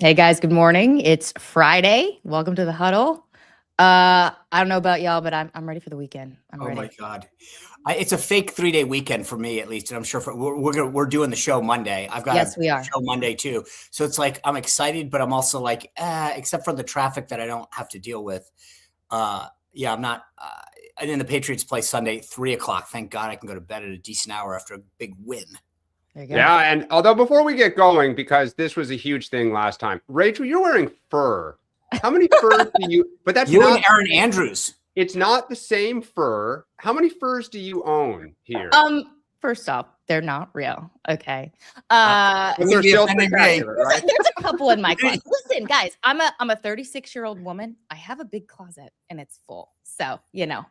Hey guys, good morning. It's Friday. Welcome to the huddle. I don't know about y'all, but I'm ready for the weekend. I'm ready. My God. It's a fake 3-day weekend for me, at least. And I'm sure we're doing the show Monday. I've got Yes, we are. show Monday too. So it's like, I'm excited, but I'm also like, except for the traffic that I don't have to deal with. I'm not, and then the Patriots play Sunday at 3:00. Thank God I can go to bed at a decent hour after a big win. There you go. Yeah, and although before we get going, because this was a huge thing last time, Rachel, you're wearing fur. How many furs do you? But that's You not and Aaron Andrews. It's not the same fur. How many furs do you own here? First off, they're not real. Okay. But they're still spectacular, right? There's a couple in my closet. Listen, guys, I'm a 36-year-old woman. I have a big closet and it's full. So,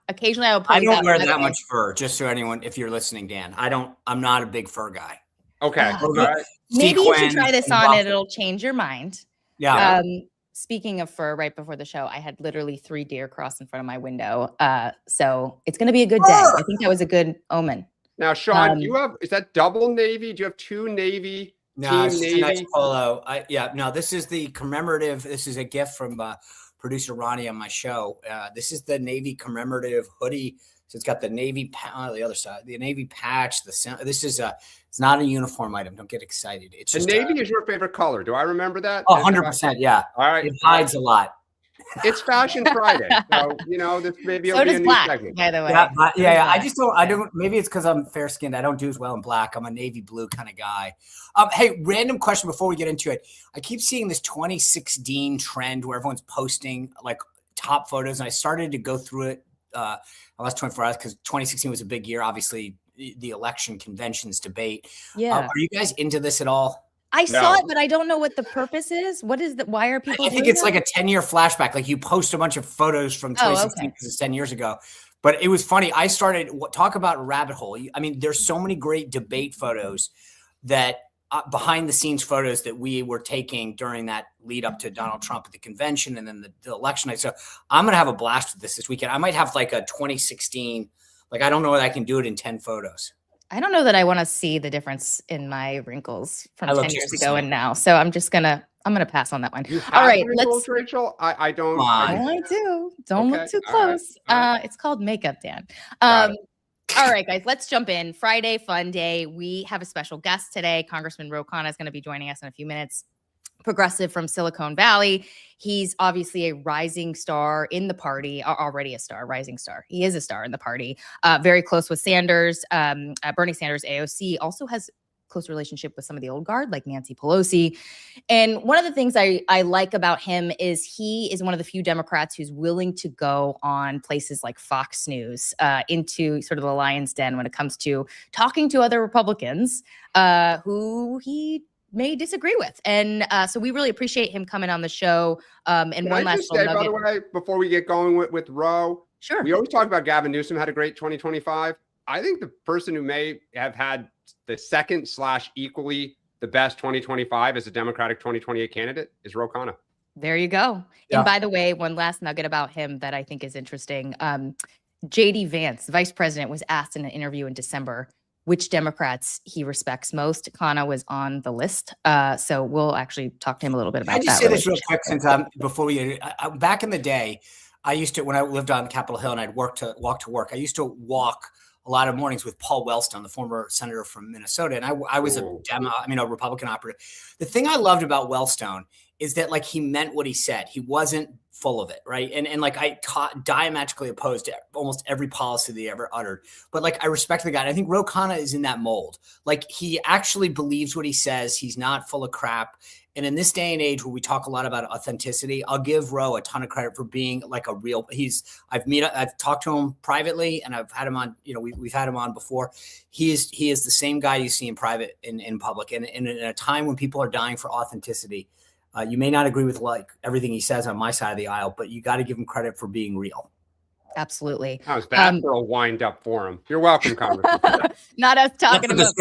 occasionally I will put I don't wear that much fur, just so anyone, if you're listening, Dan. I'm not a big fur guy. Okay. Maybe you should try this on and it'll change your mind. Yeah. Speaking of fur, right before the show, I had literally 3 deer cross in front of my window. So it's going to be a good day. I think that was a good omen. Now, Sean, is that double Navy? Do you have 2 Navy? No, it's a nice polo. This is the commemorative. This is a gift from producer Ronnie on my show. This is the Navy commemorative hoodie. So it's got the Navy on the other side, the Navy patch. This is it's not a uniform item. Don't get excited. It's just Navy is your favorite color. Do I remember that? 100%. Yeah. All right. It hides a lot. It's Fashion Friday, so this maybe so will be does a new black, segment. by the way. Yeah. I don't. Maybe it's because I'm fair skinned. I don't do as well in black. I'm a navy blue kind of guy. Hey, random question before we get into it. I keep seeing this 2016 trend where everyone's posting like top photos, and I started to go through it the last 24 hours because 2016 was a big year. Obviously, the election, conventions, debate. Yeah. Are you guys into this at all? I saw it, but I don't know what the purpose is. What is that? Why are people? I think it's like a 10-year flashback. Like you post a bunch of photos from 2016 because it's 10 years ago. But it was funny. I started talk about rabbit hole. I mean, there's so many great debate photos that behind the scenes photos that we were taking during that lead up to Donald Trump at the convention and then the election night. So I'm going to have a blast with this weekend. I might have like a 2016. Like, I don't know that I can do it in 10 photos. I don't know that I want to see the difference in my wrinkles from 10 years ago and now. So I'm gonna pass on that one. All right, let's. Rachel, I don't. I do. Don't look too close. Right. It's called makeup, Dan. All right, guys, let's jump in. Friday, fun day. We have a special guest today. Congressman Ro Khanna is going to be joining us in a few minutes. Progressive from Silicon Valley. He's obviously a rising star in the party, already a star, rising star. He is a star in the party. Very close with Sanders. Bernie Sanders, AOC, also has close relationship with some of the old guard, like Nancy Pelosi. And one of the things I like about him is he is one of the few Democrats who's willing to go on places like Fox News into sort of the lion's den when it comes to talking to other Republicans who he may disagree with. And so we really appreciate him coming on the show. And Can one I last just say, by the way, before we get going with Ro, sure. We always talk about Gavin Newsom had a great 2025. I think the person who may have had the second / equally the best 2025 as a Democratic 2028 candidate is Ro Khanna. There you go. Yeah. And by the way, one last nugget about him that I think is interesting. JD Vance, the vice president, was asked in an interview in December which Democrats he respects most. Khanna was on the list. So we'll actually talk to him a little bit about that. I just say this real quick since before we back in the day, I used to, when I lived on Capitol Hill and I'd walk to work, I used to walk a lot of mornings with Paul Wellstone, the former senator from Minnesota. And I was a Republican operative. The thing I loved about Wellstone is that like he meant what he said. He wasn't full of it, right? And like I diametrically opposed to almost every policy that he ever uttered. But like I respect the guy. And I think Ro Khanna is in that mold. Like he actually believes what he says. He's not full of crap. And in this day and age where we talk a lot about authenticity, I'll give Ro a ton of credit for being like a real. I've talked to him privately, and I've had him on. We've had him on before. He is the same guy you see in private in public. And in a time when people are dying for authenticity, you may not agree with like everything he says on my side of the aisle, but you got to give him credit for being real. Absolutely. I was bad for a wind up for him. You're welcome, Congressman. Not us talking about.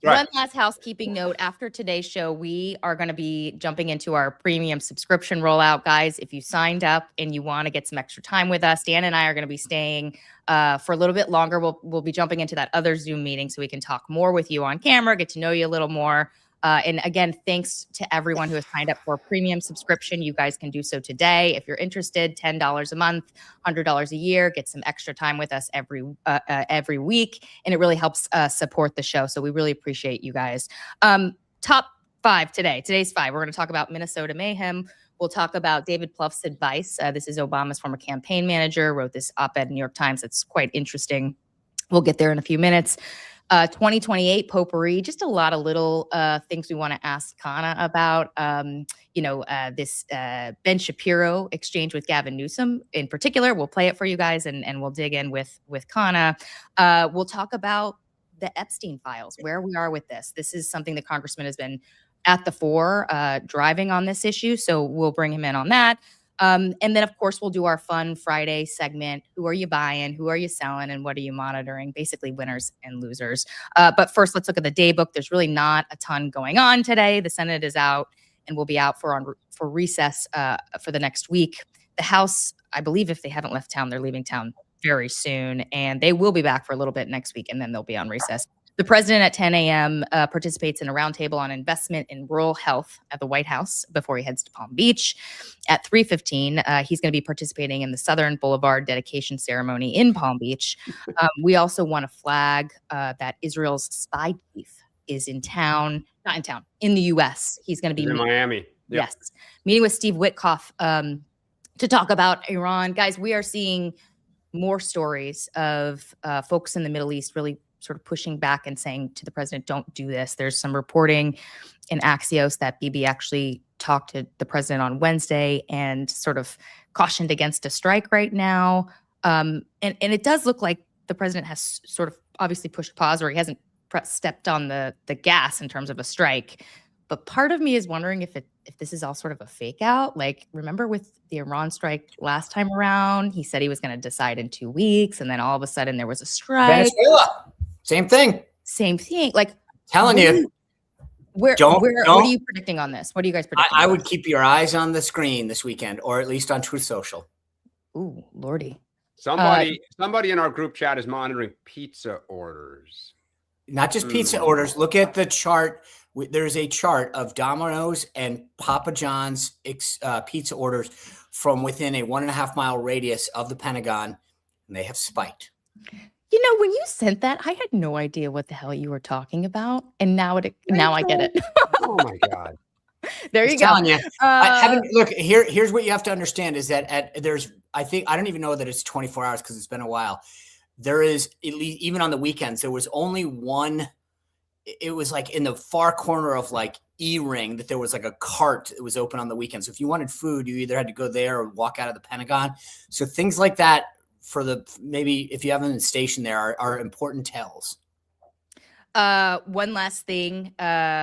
Right. One last housekeeping note. After today's show, we are going to be jumping into our premium subscription rollout. Guys, if you signed up and you want to get some extra time with us, Dan and I are going to be staying for a little bit longer. We'll be jumping into that other Zoom meeting so we can talk more with you on camera, get to know you a little more. And again, thanks to everyone who has signed up for a premium subscription. You guys can do so today. If you're interested, $10 a month, $100 a year, get some extra time with us every week. And it really helps support the show. So we really appreciate you guys. Top 5 today. Today's 5. We're going to talk about Minnesota Mayhem. We'll talk about David Plouffe's advice. This is Obama's former campaign manager, wrote this op-ed in New York Times. It's quite interesting. We'll get there in a few minutes. 2028 Potpourri, just a lot of little things we want to ask Kana about. This Ben Shapiro exchange with Gavin Newsome in particular. We'll play it for you guys and we'll dig in with Kana. We'll talk about the Epstein files, where we are with this. This is something the congressman has been at the fore driving on this issue. So we'll bring him in on that. And then, of course, we'll do our fun Friday segment. Who are you buying? Who are you selling? And what are you monitoring? Basically, winners and losers. But first, let's look at the day book. There's really not a ton going on today. The Senate is out and will be out for recess for the next week. The House, I believe if they haven't left town, they're leaving town very soon. And they will be back for a little bit next week, and then they'll be on recess. The president at 10 a.m. Participates in a roundtable on investment in rural health at the White House before he heads to Palm Beach. At 3:15, he's going to be participating in the Southern Boulevard dedication ceremony in Palm Beach. We also want to flag that Israel's spy chief is in the U.S. He's going to be in Miami. Yep. Yes. Meeting with Steve Witkoff to talk about Iran. Guys, we are seeing more stories of folks in the Middle East really sort of pushing back and saying to the president, don't do this. There's some reporting in Axios that Bibi actually talked to the president on Wednesday and sort of cautioned against a strike right now. And it does look like the president has sort of obviously pushed pause, or he hasn't stepped on the gas in terms of a strike. But part of me is wondering if this is all sort of a fake out. Like, remember with the Iran strike last time around, he said he was going to decide in 2 weeks, and then all of a sudden there was a strike. Venezuela. Same thing. Like, telling you. What are you predicting on this? What are you guys predicting? I would keep your eyes on the screen this weekend, or at least on Truth Social. Ooh, Lordy. Somebody in our group chat is monitoring pizza orders. Not just pizza orders. Look at the chart. There's a chart of Domino's and Papa John's pizza orders from within a 1.5 mile radius of the Pentagon, and they have spiked. You know, when you sent that, I had no idea what the hell you were talking about, and now I get it. Oh my God! There you go. You. Look, here's what you have to understand is that I don't even know that it's 24 hours because it's been a while. There is, at least, even on the weekends, there was only one. It was like in the far corner of like E-Ring that there was like a cart that was open on the weekend. So if you wanted food, you either had to go there or walk out of the Pentagon. So things like that, maybe if you haven't been stationed there, are important tells. One last thing,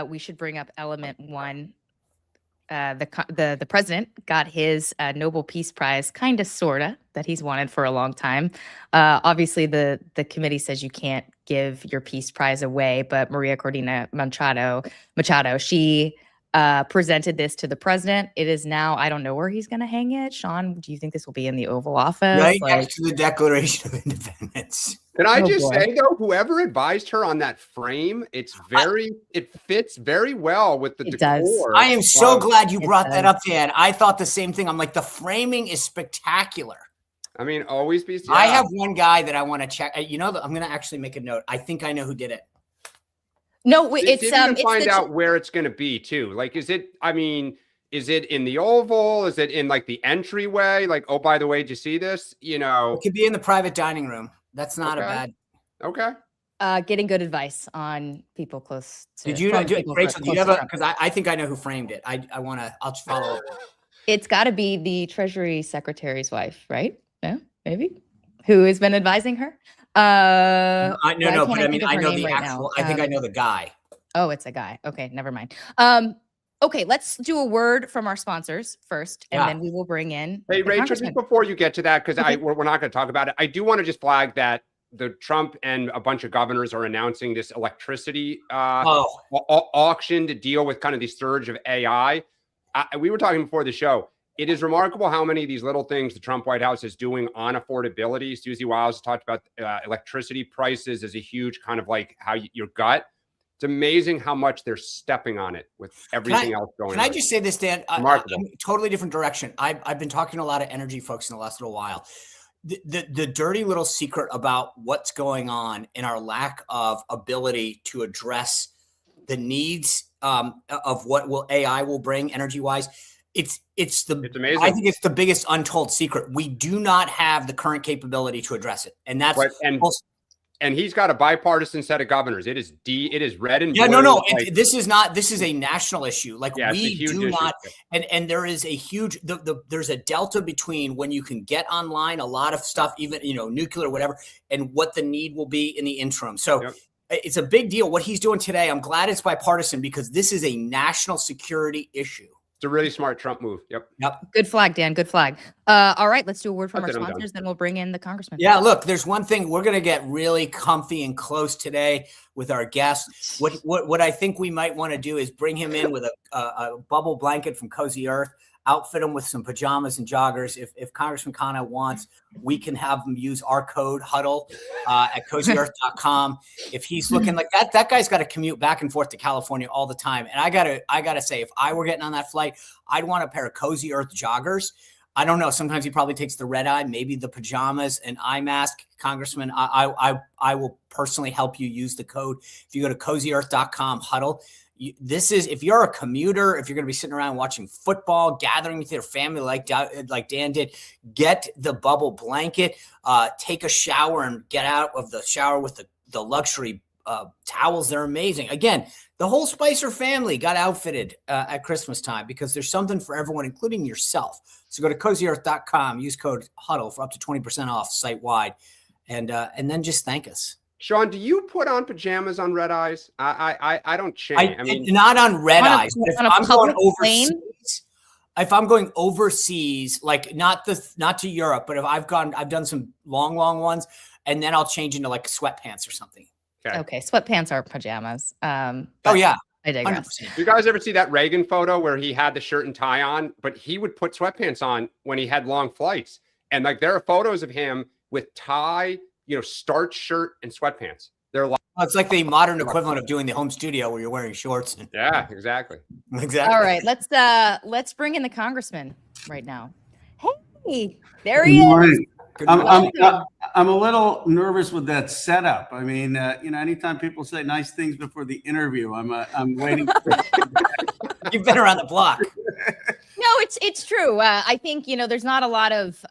we should bring up element 1. The president got his Nobel Peace Prize, kind of, sorta, that he's wanted for a long time. Obviously, the committee says you can't give your Peace Prize away, but Maria Corina Machado, she presented this to the president. It is now, I don't know where he's going to hang it. Sean, do you think this will be in the Oval Office? Right next to the Declaration of Independence. Can I say, though, whoever advised her on that frame, it fits very well with the decor. Does. I am so glad you brought that up, Dan. I thought the same thing. I'm like, the framing is spectacular. I mean, always be. Yeah. I have one guy that I want to check. I'm going to actually make a note. I think I know who did it. No, it's find out where it's going to be too. Like, is it in the Oval? Is it in like the entryway? Like, oh, by the way, did you see this? You know, it could be in the private dining room. That's not a bad. Okay. Getting good advice on people close to. Did you know, Rachel? Do you have because I think I know who framed it. I'll follow up. It's got to be the Treasury Secretary's wife, right? No, maybe. Who has been advising her? But I know the actual. I think I know the guy. Oh, it's a guy. Okay, never mind. Okay, let's do a word from our sponsors first, and then we will bring in. Hey, Rachel, just before you get to that, because we're not going to talk about it. I do want to just flag that the Trump and a bunch of governors are announcing this electricity auction to deal with kind of the surge of AI. We were talking before the show. It is remarkable how many of these little things the Trump White House is doing on affordability. Susie Wiles talked about electricity prices as a huge kind of like your gut. It's amazing how much they're stepping on it with everything else going on. Can I just say this, Dan? Remarkable. Totally different direction. I've been talking to a lot of energy folks in the last little while. The dirty little secret about what's going on in our lack of ability to address the needs of what AI will bring energy wise. It's amazing. I think it's the biggest untold secret. We do not have the current capability to address it, and that's right. And he's got a bipartisan set of governors. It is red and blue. Yeah, no. Like, this is a national issue. Like we do not, issue. and there is a huge, there's a delta between when you can get online a lot of stuff, even, nuclear or whatever, and what the need will be in the interim. So it's a big deal. What he's doing today, I'm glad it's bipartisan because this is a national security issue. It's a really smart Trump move. Yep. Good flag, Dan. Good flag. All right, let's do a word from our sponsors, then we'll bring in the congressman. Yeah, look, there's one thing. We're going to get really comfy and close today with our guest. What I think we might want to do is bring him in with a bubble blanket from Cozy Earth, outfit him with some pajamas and joggers. If Congressman Khanna wants, we can have him use our code HUDDLE at CozyEarth.com. If he's looking like that guy's got to commute back and forth to California all the time. And I gotta say, if I were getting on that flight, I'd want a pair of Cozy Earth joggers. I don't know. Sometimes he probably takes the red eye, maybe the pajamas, an eye mask. Congressman, I will personally help you use the code. If you go to CozyEarth.com, HUDDLE. If you're a commuter, if you're going to be sitting around watching football, gathering with your family like Dan did, get the bubble blanket, take a shower and get out of the shower with the luxury towels. They're amazing. Again, the whole Spicer family got outfitted at Christmas time because there's something for everyone, including yourself. So go to CozyEarth.com, use code HUDDLE for up to 20% off site-wide, and then just thank us. Sean, do you put on pajamas on red eyes? I don't change. I mean, not on red eyes. If I'm going overseas, if I'm going overseas, like not to Europe, but if I've done some long ones, and then I'll change into like sweatpants or something. Okay, sweatpants are pajamas. Oh yeah, I digress. 100%. You guys ever see that Reagan photo where he had the shirt and tie on, but he would put sweatpants on when he had long flights, and like there are photos of him with tie, starch shirt and sweatpants. They're like it's like the modern equivalent of doing the home studio where you're wearing shorts. Yeah, exactly. All right, let's bring in the congressman right now. Hey, there he is. I'm a little nervous with that setup. I mean, anytime people say nice things before the interview, I'm waiting. You've been around the block. No, it's true. I think there's not a lot of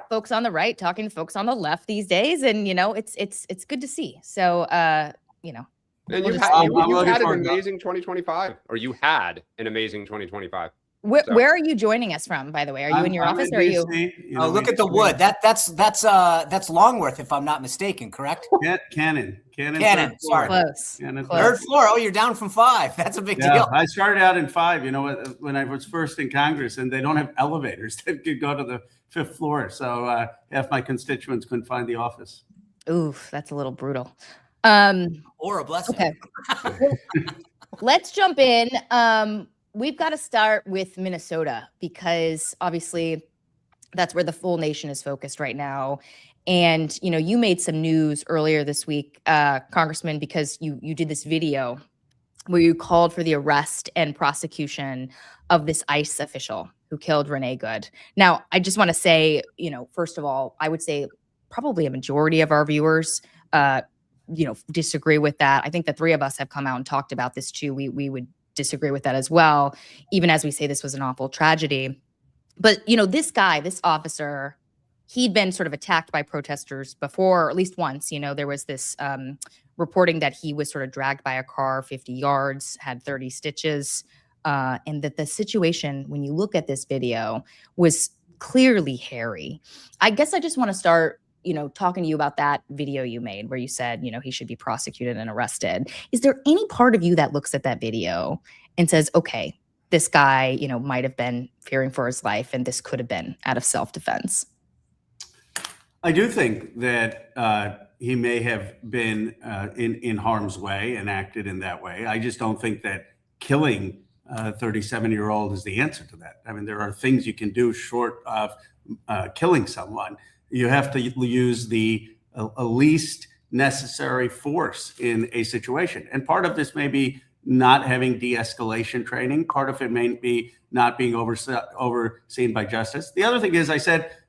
folks on the right talking to folks on the left these days, and it's good to see. So And you had an amazing 2025, or you had an amazing 2025. Where are you joining us from, by the way? Are you in your office or are you? Look at the wood. That's Longworth, if I'm not mistaken, correct? Cannon. Sorry. Close. Third floor. Oh, you're down from 5. That's a big deal. I started out in 5, when I was first in Congress, and they don't have elevators that could go to the 5th floor. So half my constituents couldn't find the office. Oof, that's a little brutal. Or a blessing. Okay. Let's jump in. We've got to start with Minnesota because obviously that's where the full nation is focused right now. And, you made some news earlier this week, Congressman, because you did this video where you called for the arrest and prosecution of this ICE official who killed Renee Good. Now, I just want to say, first of all, I would say probably a majority of our viewers, disagree with that. I think the three of us have come out and talked about this too. We would disagree with that as well, even as we say this was an awful tragedy. But, this officer, he'd been sort of attacked by protesters before, or at least once. There was this reporting that he was sort of dragged by a car 50 yards, had 30 stitches, and that the situation, when you look at this video, was clearly hairy. I guess I just want to start talking to you about that video you made where you said, he should be prosecuted and arrested. Is there any part of you that looks at that video and says, okay, this guy, might have been fearing for his life and this could have been out of self-defense? I do think that he may have been in harm's way and acted in that way. I just don't think that killing a 37-year-old is the answer to that. I mean, there are things you can do short of killing someone. You have to use the least necessary force in a situation. And part of this may be not having de-escalation training. Part of it may be not being overseen by justice. The other thing is, I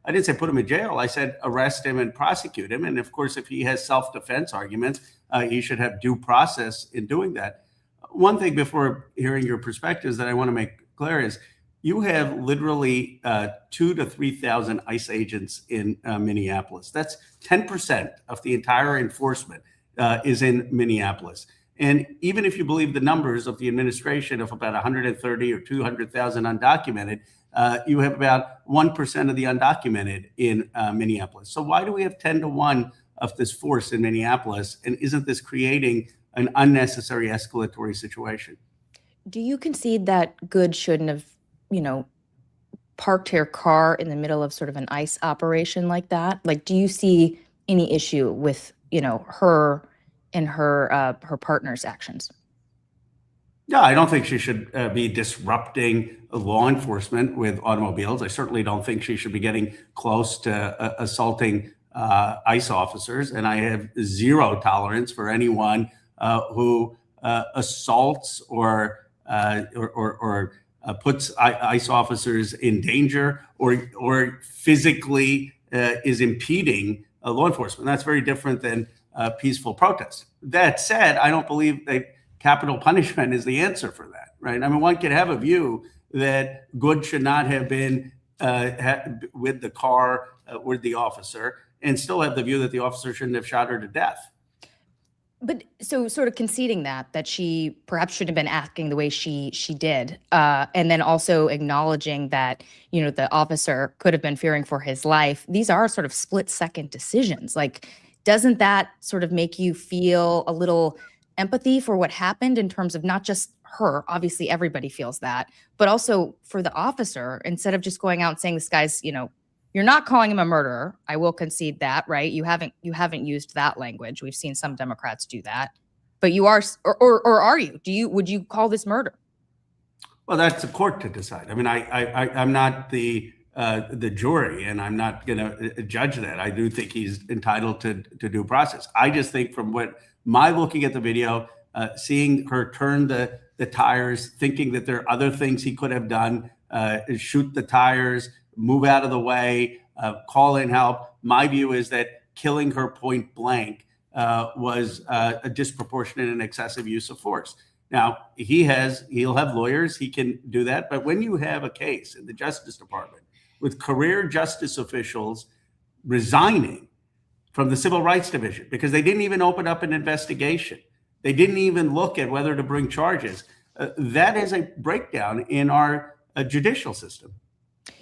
didn't say put him in jail. I said arrest him and prosecute him. And of course, if he has self-defense arguments, he should have due process in doing that. One thing before hearing your perspectives that I want to make clear is you have literally 2,000 to 3,000 ICE agents in Minneapolis. That's 10% of the entire enforcement is in Minneapolis. And even if you believe the numbers of the administration of about 130 or 200,000 undocumented, you have about 1% of the undocumented in Minneapolis. So why do we have 10 to 1 of this force in Minneapolis? And isn't this creating an unnecessary escalatory situation? Do you concede that Good shouldn't have, parked her car in the middle of sort of an ICE operation like that? Like, do you see any issue with, her and her partner's actions? Yeah, I don't think she should be disrupting law enforcement with automobiles. I certainly don't think she should be getting close to assaulting ICE officers. And I have zero tolerance for anyone who assaults or puts ICE officers in danger or physically is impeding law enforcement. That's very different than peaceful protest. That said, I don't believe that capital punishment is the answer for that, right? I mean, one could have a view that Good should not have been with the car, with the officer, and still have the view that the officer shouldn't have shot her to death. But so sort of conceding that she perhaps shouldn't have been acting the way she did, and then also acknowledging that, the officer could have been fearing for his life. These are sort of split-second decisions. Like, doesn't that sort of make you feel a little empathy for what happened in terms of not just her, obviously everybody feels that, but also for the officer, instead of just going out and saying this guy's, you're not calling him a murderer. I will concede that, right? You haven't used that language. We've seen some Democrats do that, but you are, or are you? Would you call this murder? Well, that's the court to decide. I mean, I'm not the jury, and I'm not going to judge that. I do think he's entitled to due process. I just think from what my looking at the video, seeing her turn the tires, thinking that there are other things he could have done, shoot the tires, move out of the way, call in help. My view is that killing her point blank was a disproportionate and excessive use of force. Now, he'll have lawyers, he can do that. But when you have a case in the Justice Department with career justice officials resigning from the Civil Rights Division because they didn't even open up an investigation, they didn't even look at whether to bring charges, that is a breakdown in our judicial system.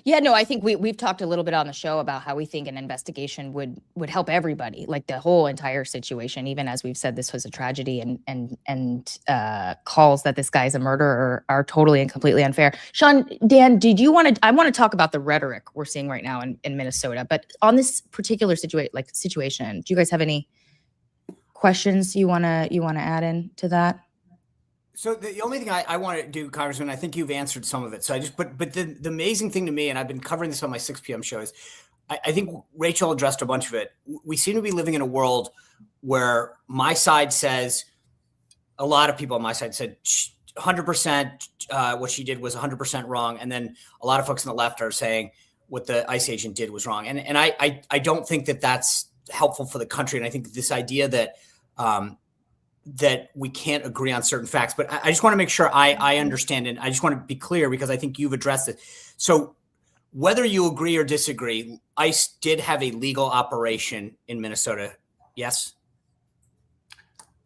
Yeah, no, I think we've talked a little bit on the show about how we think an investigation would help everybody, like the whole entire situation. Even as we've said, this was a tragedy, and calls that this guy's a murderer are totally and completely unfair. Sean, Dan, I want to talk about the rhetoric we're seeing right now in Minnesota, but on this particular situation, do you guys have any questions you want to add in to that? So the only thing I want to do, Congressman, I think you've answered some of it. So but the amazing thing to me, and I've been covering this on my 6 p.m. show, is I think Rachel addressed a bunch of it. We seem to be living in a world where my side says, a lot of people on my side said 100% what she did was 100% wrong. And then a lot of folks on the left are saying what the ICE agent did was wrong. And I don't think that that's helpful for the country. And I think this idea that that we can't agree on certain facts, but I just want to make sure I understand, and I just want to be clear because I think you've addressed it. So whether you agree or disagree, ICE did have a legal operation in Minnesota. Yes?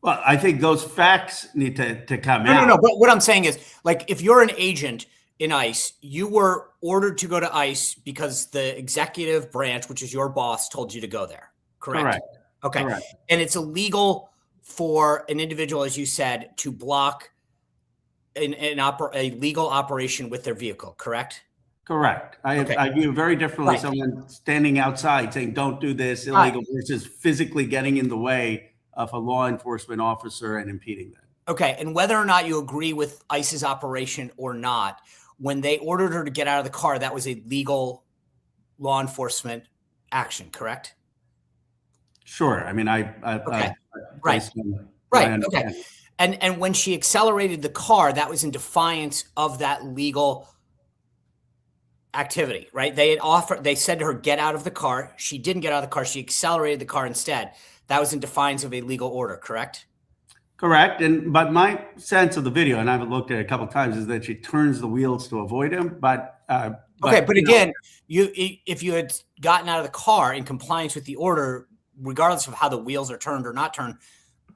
Well, I think those facts need to come out. No. But what I'm saying is, like, if you're an agent in ICE, you were ordered to go to ICE because the executive branch, which is your boss, told you to go there. Correct? Okay. Correct. And it's illegal for an individual, as you said, to block a legal operation with their vehicle, correct? Correct. I view very differently someone standing outside saying, don't do this, illegal, versus physically getting in the way of a law enforcement officer and impeding that. Okay. And whether or not you agree with ICE's operation or not, when they ordered her to get out of the car, that was a legal law enforcement action, correct? Sure. I mean, Okay. Right. Okay. And when she accelerated the car, that was in defiance of that legal activity, right? They said to her, get out of the car. She didn't get out of the car. She accelerated the car instead. That was in defiance of a legal order, correct? Correct. But my sense of the video, and I've looked at it a couple of times, is that she turns the wheels to avoid him. But again, if you had gotten out of the car in compliance with the order, regardless of how the wheels are turned or not turned,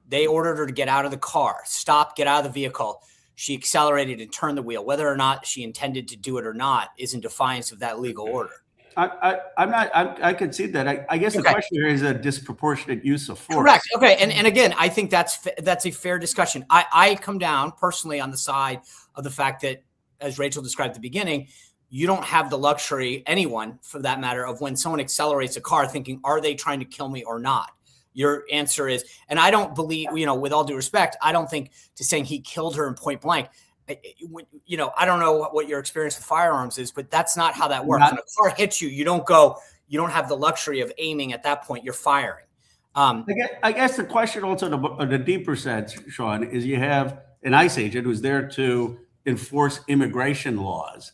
they ordered her to get out of the car, stop, get out of the vehicle. She accelerated and turned the wheel. Whether or not she intended to do it or not is in defiance of that legal order. I concede that. I guess the question here is a disproportionate use of force. Correct. Okay. And again, I think that's a fair discussion. I come down personally on the side of the fact that, as Rachel described at the beginning, you don't have the luxury, anyone for that matter, of when someone accelerates a car thinking, are they trying to kill me or not? Your answer is, and I don't believe, with all due respect, I don't think to saying he killed her in point blank. I don't know what your experience with firearms is, but that's not how that works. When a car hits you, you don't have the luxury of aiming at that point. You're firing. I guess the question also in the deeper sense, Sean, is you have an ICE agent who's there to enforce immigration laws,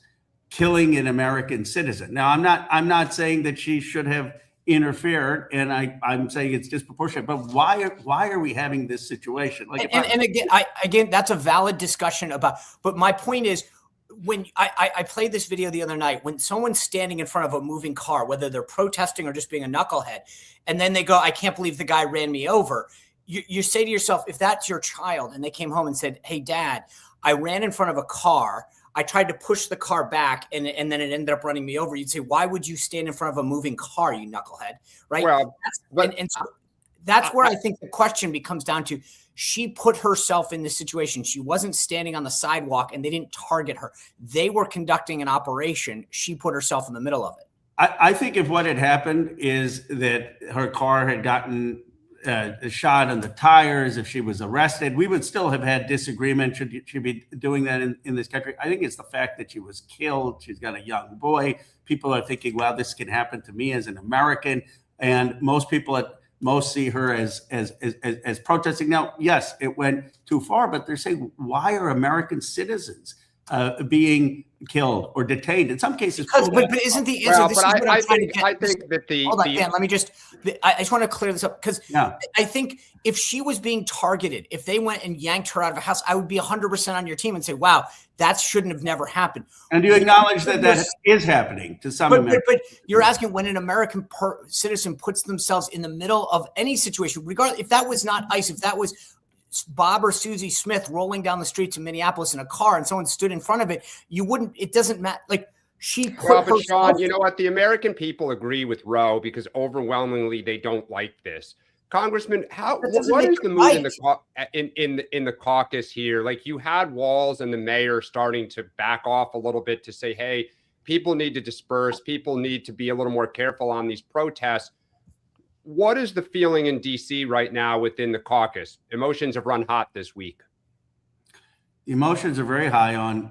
killing an American citizen. Now, I'm not saying that she should have interfered, and I'm saying it's disproportionate. But why are we having this situation? And again, that's a valid discussion about. But my point is, when I played this video the other night, when someone's standing in front of a moving car, whether they're protesting or just being a knucklehead, and then they go, "I can't believe the guy ran me over." You say to yourself, if that's your child, and they came home and said, "Hey, Dad, I ran in front of a car. I tried to push the car back and then it ended up running me over." You'd say, why would you stand in front of a moving car, you knucklehead? Right. Well, so that's where I think the question becomes down to, she put herself in this situation. She wasn't standing on the sidewalk and they didn't target her. They were conducting an operation. She put herself in the middle of it. I think if what had happened is that her car had gotten a shot on the tires, if she was arrested, we would still have had disagreement. Should she be doing that in this country? I think it's the fact that she was killed. She's got a young boy. People are thinking, well, this can happen to me as an American. And most people see her as protesting. Now, yes, it went too far, but they're saying, why are American citizens being killed or detained in some cases? But isn't the answer? Well, I think that hold on, Dan. Let me I just want to clear this up, because I think if she was being targeted, if they went and yanked her out of a house, I would be 100% on your team and say, wow, that shouldn't have never happened. And do you acknowledge that is happening to some Americans? But you're asking when an American citizen puts themselves in the middle of any situation, regardless, if that was not ICE, if that was Bob or Susie Smith rolling down the streets of Minneapolis in a car and someone stood in front of it, it doesn't matter. Like, she put but Sean, you know what? The American people agree with Roe because overwhelmingly they don't like this. Congressman, what is the mood in the caucus here? Like, you had Walz and the mayor starting to back off a little bit to say, hey, people need to disperse. People need to be a little more careful on these protests. What is the feeling in D.C. right now within the caucus? Emotions have run hot this week. The emotions are very high on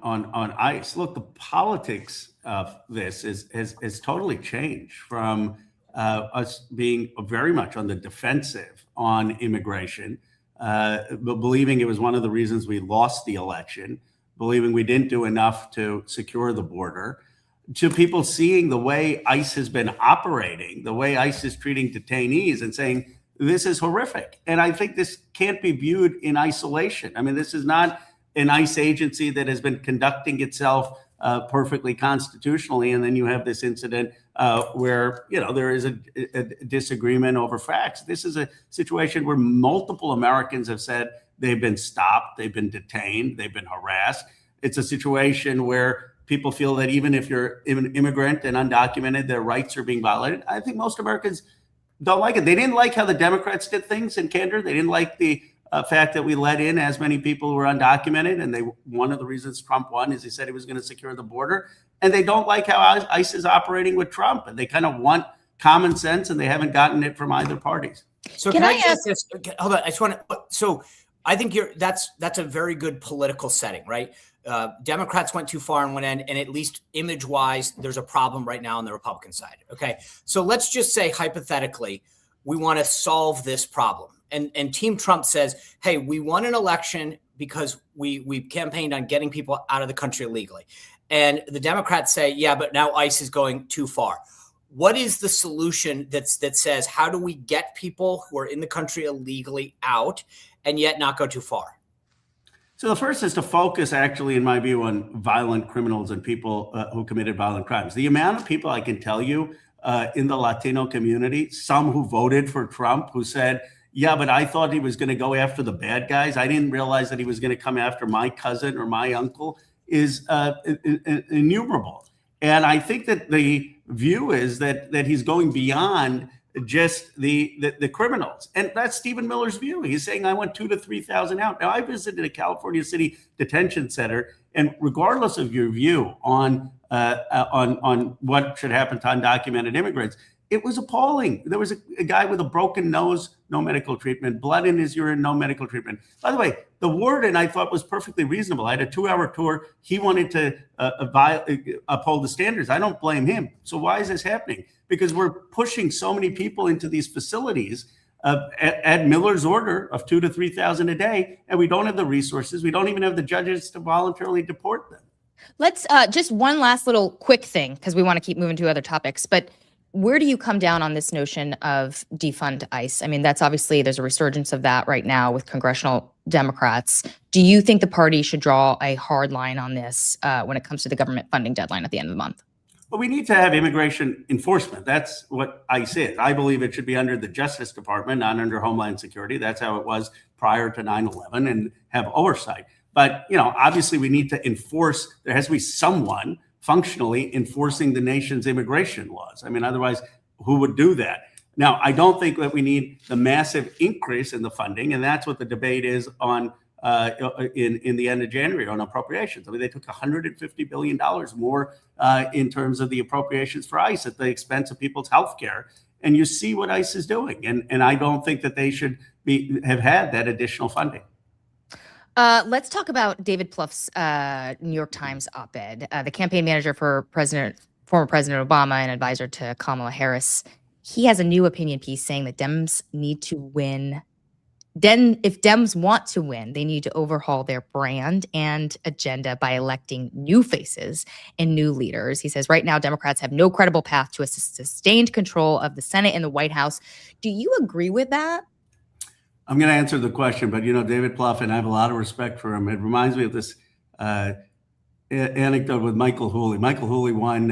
ICE. Look, the politics of this has totally changed from us being very much on the defensive on immigration, but believing it was one of the reasons we lost the election, believing we didn't do enough to secure the border, to people seeing the way ICE has been operating, the way ICE is treating detainees and saying, this is horrific. And I think this can't be viewed in isolation. I mean, this is not an ICE agency that has been conducting itself perfectly constitutionally. And then you have this incident where, there is a disagreement over facts. This is a situation where multiple Americans have said they've been stopped, they've been detained, they've been harassed. It's a situation where people feel that even if you're an immigrant and undocumented, their rights are being violated. I think most Americans don't like it. They didn't like how the Democrats did things in candor. They didn't like the fact that we let in as many people who were undocumented. And one of the reasons Trump won is he said he was going to secure the border. And they don't like how ICE is operating with Trump. And they kind of want common sense, and they haven't gotten it from either parties. So can I ask this? Hold on. I just want to. So I think that's a very good political setting, right? Democrats went too far on one end, and at least image-wise, there's a problem right now on the Republican side. Okay, so let's just say hypothetically, we want to solve this problem. And Team Trump says, hey, we won an election because we campaigned on getting people out of the country illegally. And the Democrats say, yeah, but now ICE is going too far. What is the solution that says, how do we get people who are in the country illegally out and yet not go too far? So the first is to focus, actually, in my view, on violent criminals and people who committed violent crimes. The amount of people I can tell you in the Latino community, some who voted for Trump, who said, yeah, but I thought he was going to go after the bad guys. I didn't realize that he was going to come after my cousin or my uncle, is innumerable. And I think that the view is that he's going beyond just the criminals. And that's Stephen Miller's view. He's saying, I want 2,000 to 3,000 out. Now, I visited a California City detention center, and regardless of your view on what should happen to undocumented immigrants, it was appalling. There was a guy with a broken nose, no medical treatment, blood in his urine, no medical treatment. By the way, the warden I thought was perfectly reasonable. I had a 2-hour tour. He wanted to uphold the standards. I don't blame him. So why is this happening? Because we're pushing so many people into these facilities at Miller's order of 2,000 to 3,000 a day, and we don't have the resources. We don't even have the judges to voluntarily deport them. Let's just one last little quick thing, because we want to keep moving to other topics. But where do you come down on this notion of defund ICE? I mean, that's obviously, there's a resurgence of that right now with congressional Democrats. Do you think the party should draw a hard line on this when it comes to the government funding deadline at the end of the month? Well, we need to have immigration enforcement. That's what ICE is. I believe it should be under the Justice Department, not under Homeland Security. That's how it was prior to 9/11, and have oversight. But, obviously we need to enforce. There has to be someone functionally enforcing the nation's immigration laws. I mean, otherwise, who would do that? Now, I don't think that we need the massive increase in the funding, and that's what the debate is on in the end of January on appropriations. I mean, they took $150 billion more in terms of the appropriations for ICE at the expense of people's health care. And you see what ICE is doing. And I don't think that they should have had that additional funding. Let's talk about David Plouffe's New York Times op-ed. The campaign manager for former President Obama and advisor to Kamala Harris. He has a new opinion piece saying that Dems need to win. Then if Dems want to win, they need to overhaul their brand and agenda by electing new faces and new leaders. He says right now, Democrats have no credible path to a sustained control of the Senate and the White House. Do you agree with that? I'm going to answer the question, but David Plouffe, and I have a lot of respect for him. It reminds me of this anecdote with Michael Hooley. Michael Hooley won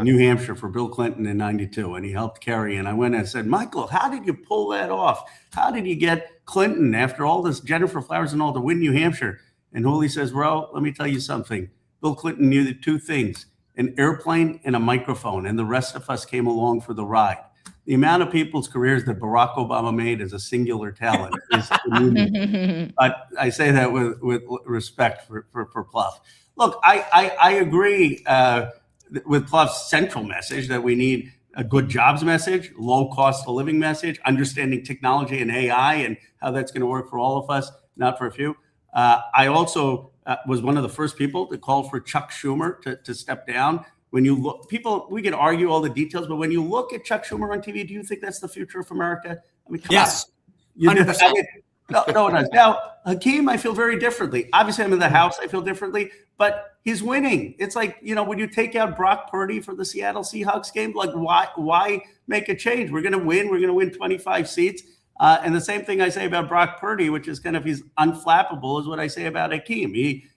New Hampshire for Bill Clinton in '92, and he helped carry. And I went and said, Michael, how did you pull that off? How did you get Clinton, after all this Jennifer Flowers and all, to win New Hampshire? And Hooley says, well, let me tell you something. Bill Clinton knew the two things, an airplane and a microphone, and the rest of us came along for the ride. The amount of people's careers that Barack Obama made as a singular talent is immense. But I say that with respect for Plouffe. Look, I agree with Plouffe's central message that we need a good jobs message, low cost of living message, understanding technology and AI and how that's going to work for all of us, not for a few. I also was one of the first people to call for Chuck Schumer to step down. When you look, we can argue all the details, but when you look at Chuck Schumer on TV, do you think that's the future of America? I mean, yes, 100%. No, it does. Now, Hakeem, I feel very differently. Obviously, I'm in the House. I feel differently, but he's winning. It's like, when you take out Brock Purdy for the Seattle Seahawks game, like why make a change? We're going to win. We're going to win 25 seats. And the same thing I say about Brock Purdy, which is kind of he's unflappable, is what I say about Hakeem.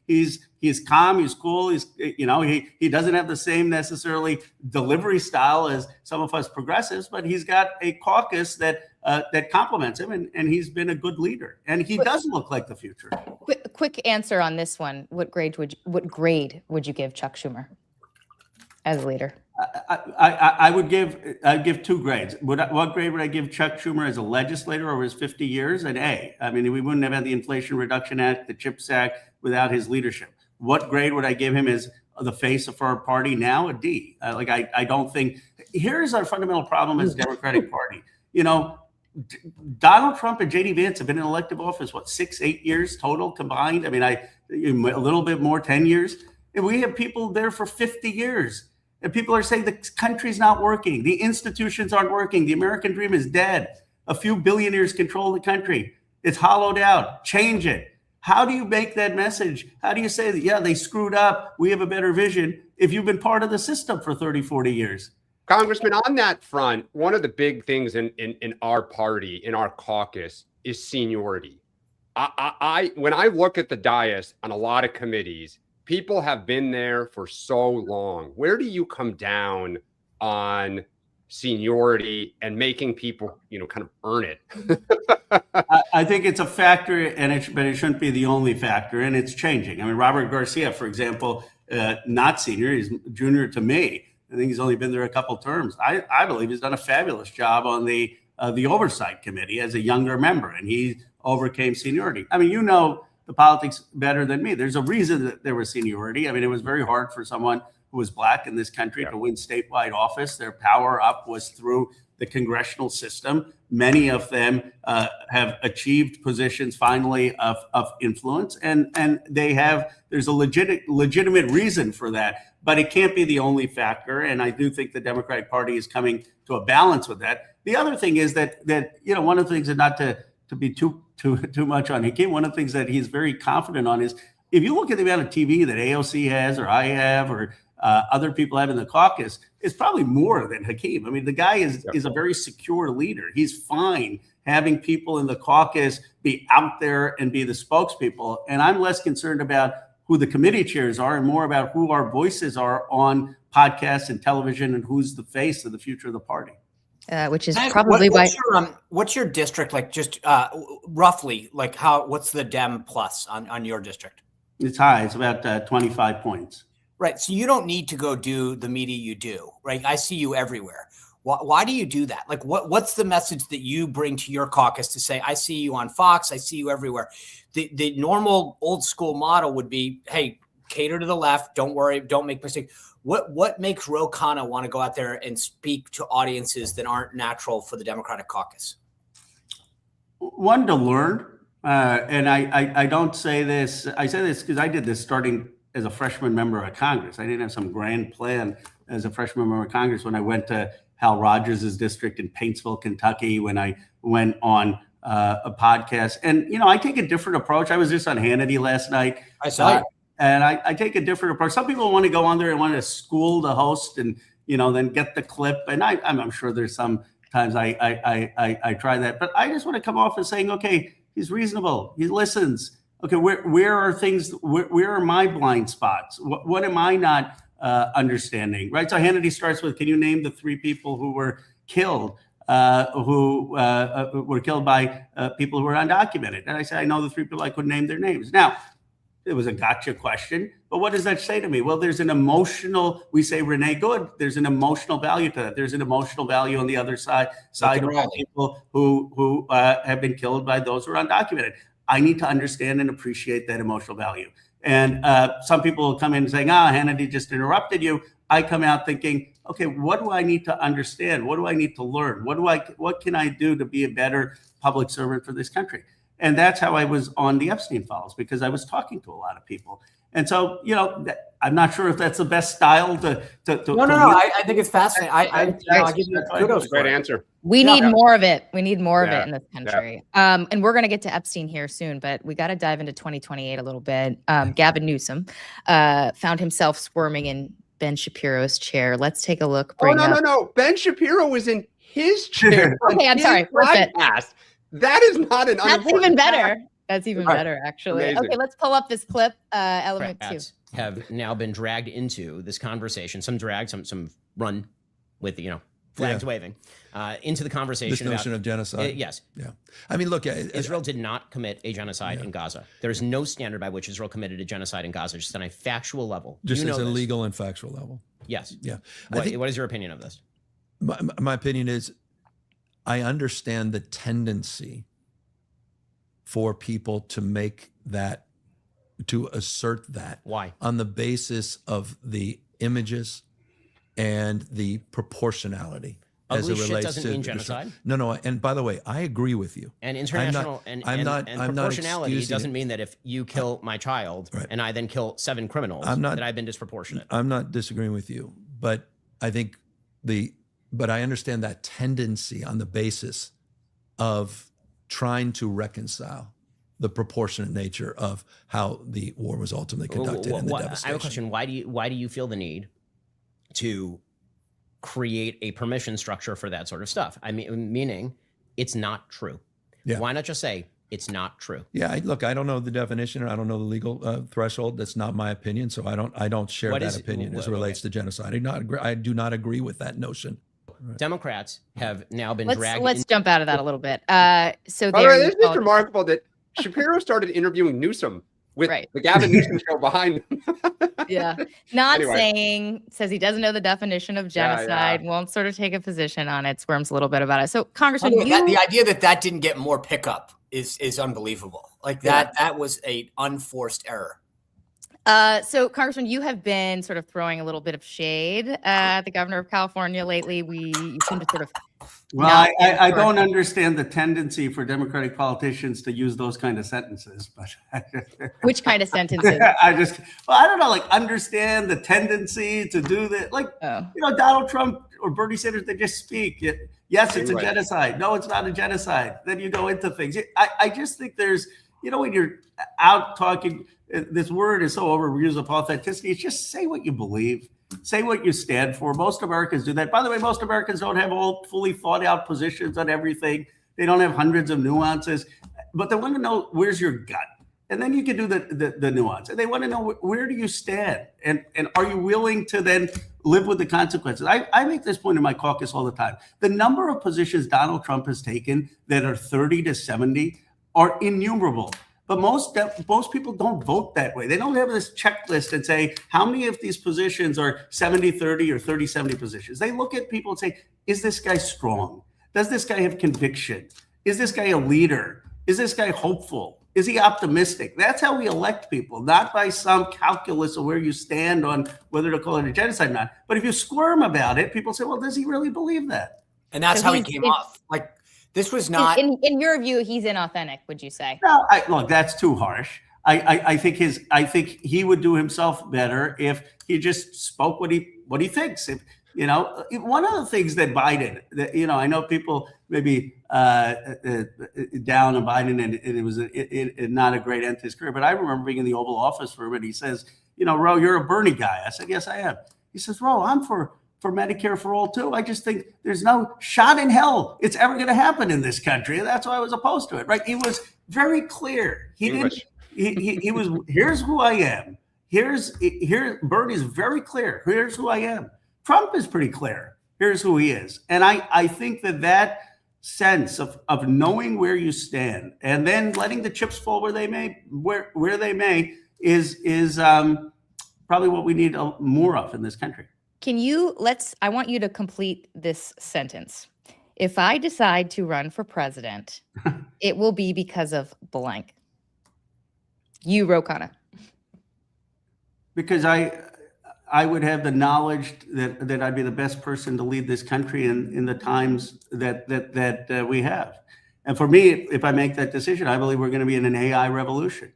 He's calm, he's cool, he doesn't have the same necessarily delivery style as some of us progressives, but he's got a caucus that complements him, and he's been a good leader, and he does look like the future. Quick answer on this one: What grade would you give Chuck Schumer as a leader? I'd give 2 grades. What grade would I give Chuck Schumer as a legislator over his 50 years? An A. I mean, we wouldn't have had the Inflation Reduction Act, the CHIPS Act without his leadership. What grade would I give him as the face of our party now? A D. I don't think. Here's our fundamental problem as Democratic Party. Donald Trump and J.D. Vance have been in elective office, 6-8 years total combined? I mean, a little bit more, 10 years. And we have people there for 50 years. And people are saying the country's not working. The institutions aren't working. The American dream is dead. A few billionaires control the country. It's hollowed out. Change it. How do you make that message? How do you say that, yeah, they screwed up, we have a better vision, if you've been part of the system for 30, 40 years? Congressman, on that front, one of the big things in our party, in our caucus, is seniority. When I look at the dais on a lot of committees, people have been there for so long. Where do you come down on seniority and making people, kind of earn it? I think it's a factor, but it shouldn't be the only factor, and it's changing. I mean, Robert Garcia, for example, not senior, he's junior to me. I think he's only been there a couple terms. I believe he's done a fabulous job on the oversight committee as a younger member, and he overcame seniority. I mean, the politics better than me. There's a reason that there was seniority. I mean, it was very hard for someone who was black in this country to win statewide office. Their power up was through the congressional system. Many of them have achieved positions finally of influence, and there's a legitimate reason for that, but it can't be the only factor. And I do think the Democratic Party is coming to a balance with that. The other thing is that one of the things, and not to be too much on Hakeem, one of the things that he's very confident on is, if you look at the amount of TV that AOC has, or I have, or other people have in the caucus, it's probably more than Hakeem. I mean, the guy is a very secure leader. He's fine having people in the caucus be out there and be the spokespeople. And I'm less concerned about who the committee chairs are and more about who our voices are on podcasts and television and who's the face of the future of the party. Which is probably what's your district like? Just roughly, like what's the Dem plus on your district? It's high. It's about 25 points. Right. So you don't need to go do the media you do, right? I see you everywhere. Why do you do that? Like, what's the message that you bring to your caucus to say, I see you on Fox, I see you everywhere? The normal old school model would be, hey, cater to the left. Don't worry. Don't make mistakes. What makes Ro Khanna want to go out there and speak to audiences that aren't natural for the Democratic caucus? One, to learn. And I don't say this. I say this because I did this starting as a freshman member of Congress. I didn't have some grand plan as a freshman member of Congress when I went to Hal Rogers' district in Paintsville, Kentucky, when I went on a podcast. And, I take a different approach. I was just on Hannity last night. I saw it. And I take a different approach. Some people want to go on there and want to school the host and, then get the clip. And I'm sure there's some times I try that. But I just want to come off as saying, okay, he's reasonable. He listens. Okay, where are things? Where are my blind spots? What am I not understanding? Right. So Hannity starts with, can you name the 3 people who were killed, who were killed by people who were undocumented? And I said, I know the 3 people. I couldn't name their names. Now, it was a gotcha question, but what does that say to me? Well, there's an emotional. We say Renee Good. There's an emotional value to that. There's an emotional value on the other side of people who have been killed by those who are undocumented. I need to understand and appreciate that emotional value. And some people will come in saying, Hannity just interrupted you. I come out thinking, okay, what do I need to understand? What do I need to learn? What can I do to be a better public servant for this country? And that's how I was on the Epstein files, because I was talking to a lot of people. And so, I'm not sure if that's the best style to No. I think it's fascinating. I give you kudos. Great answer. We need more of it. We need more of it in this country. And we're going to get to Epstein here soon, but we got to dive into 2028 a little bit. Gavin Newsome found himself squirming in Ben Shapiro's chair. Let's take a look. No. Ben Shapiro was in his chair. Okay, I'm sorry. That is not an. That's even better. That's even better, actually. Amazing. Okay, let's pull up this clip. Element 2 have now been dragged into this conversation. Some dragged, some run with flags waving into the conversation. This notion of genocide. Yes. Yeah. I mean, look, Israel did not commit a genocide in Gaza. There is no standard by which Israel committed a genocide in Gaza, just on a factual level. Just as a legal and factual level. Yes. Yeah. What is your opinion of this? My opinion is, I understand the tendency for people to make that, to assert that. Why? On the basis of the images and the proportionality. Ugly as it relates doesn't mean genocide. No. And by the way, I agree with you. And international and proportionality doesn't mean that if you kill my child and I then kill 7 criminals, that I've been disproportionate. I'm not disagreeing with you, but but I understand that tendency on the basis of trying to reconcile the proportionate nature of how the war was ultimately conducted and the devastation. I have a question. Why do you feel the need to create a permission structure for that sort of stuff? I mean, meaning it's not true. Yeah. Why not just say it's not true? Yeah, look, I don't know the definition, or I don't know the legal threshold. That's not my opinion, so I don't share that opinion as it relates to genocide. I do not agree with that notion. Right. Democrats have now been dragged. Let's jump out of that a little bit. So it's just remarkable that Shapiro started interviewing Newsome with the Gavin Newsom show behind him. Yeah. Says he doesn't know the definition of genocide, won't sort of take a position on it, squirms a little bit about it. So Congressman, the idea that didn't get more pickup is unbelievable. Like that was a unforced error. So Congressman, you have been sort of throwing a little bit of shade at the governor of California lately. You seem to sort of. Well, I don't understand the tendency for Democratic politicians to use those kind of sentences, but which kind of sentences? I don't know, like understand the tendency to do that. Like, Donald Trump or Bernie Sanders, they just speak. Yes, it's a genocide. No, it's not a genocide. Then you go into things. I just think there's, when you're out talking, this word is so overused of authenticity. It's just say what you believe. Say what you stand for. Most Americans do that. By the way, most Americans don't have all fully thought out positions on everything. They don't have hundreds of nuances, but they want to know where's your gut. And then you can do the nuance. And they want to know where do you stand? And are you willing to then live with the consequences? I make this point in my caucus all the time. The number of positions Donald Trump has taken that are 30 to 70 are innumerable. But most people don't vote that way. They don't have this checklist and say, how many of these positions are 70-30 or 30-70 positions? They look at people and say, is this guy strong? Does this guy have conviction? Is this guy a leader? Is this guy hopeful? Is he optimistic? That's how we elect people, not by some calculus of where you stand on whether to call it a genocide or not. But if you squirm about it, people say, well, does he really believe that? And that's how he came off. Like, this was not in your view, he's inauthentic, would you say? No, look, that's too harsh. I think he would do himself better if he just spoke what he thinks. If one of the things that Biden, I know people maybe down on Biden, and it was not a great end to his career. But I remember being in the Oval Office room, and he says, Ro, you're a Bernie guy. I said, yes, I am. He says, Ro, I'm for Medicare for all too. I just think there's no shot in hell it's ever going to happen in this country. And that's why I was opposed to it. Right. He was very clear. He was, here's who I am. Bernie's very clear. Here's who I am. Trump is pretty clear. Here's who he is. And I think that sense of knowing where you stand and then letting the chips fall where they may is probably what we need more of in this country. I want you to complete this sentence. If I decide to run for president, it will be because of blank. You, Rokana. Because I would have the knowledge that I'd be the best person to lead this country in the times that we have. And for me, if I make that decision, I believe we're going to be in an AI revolution.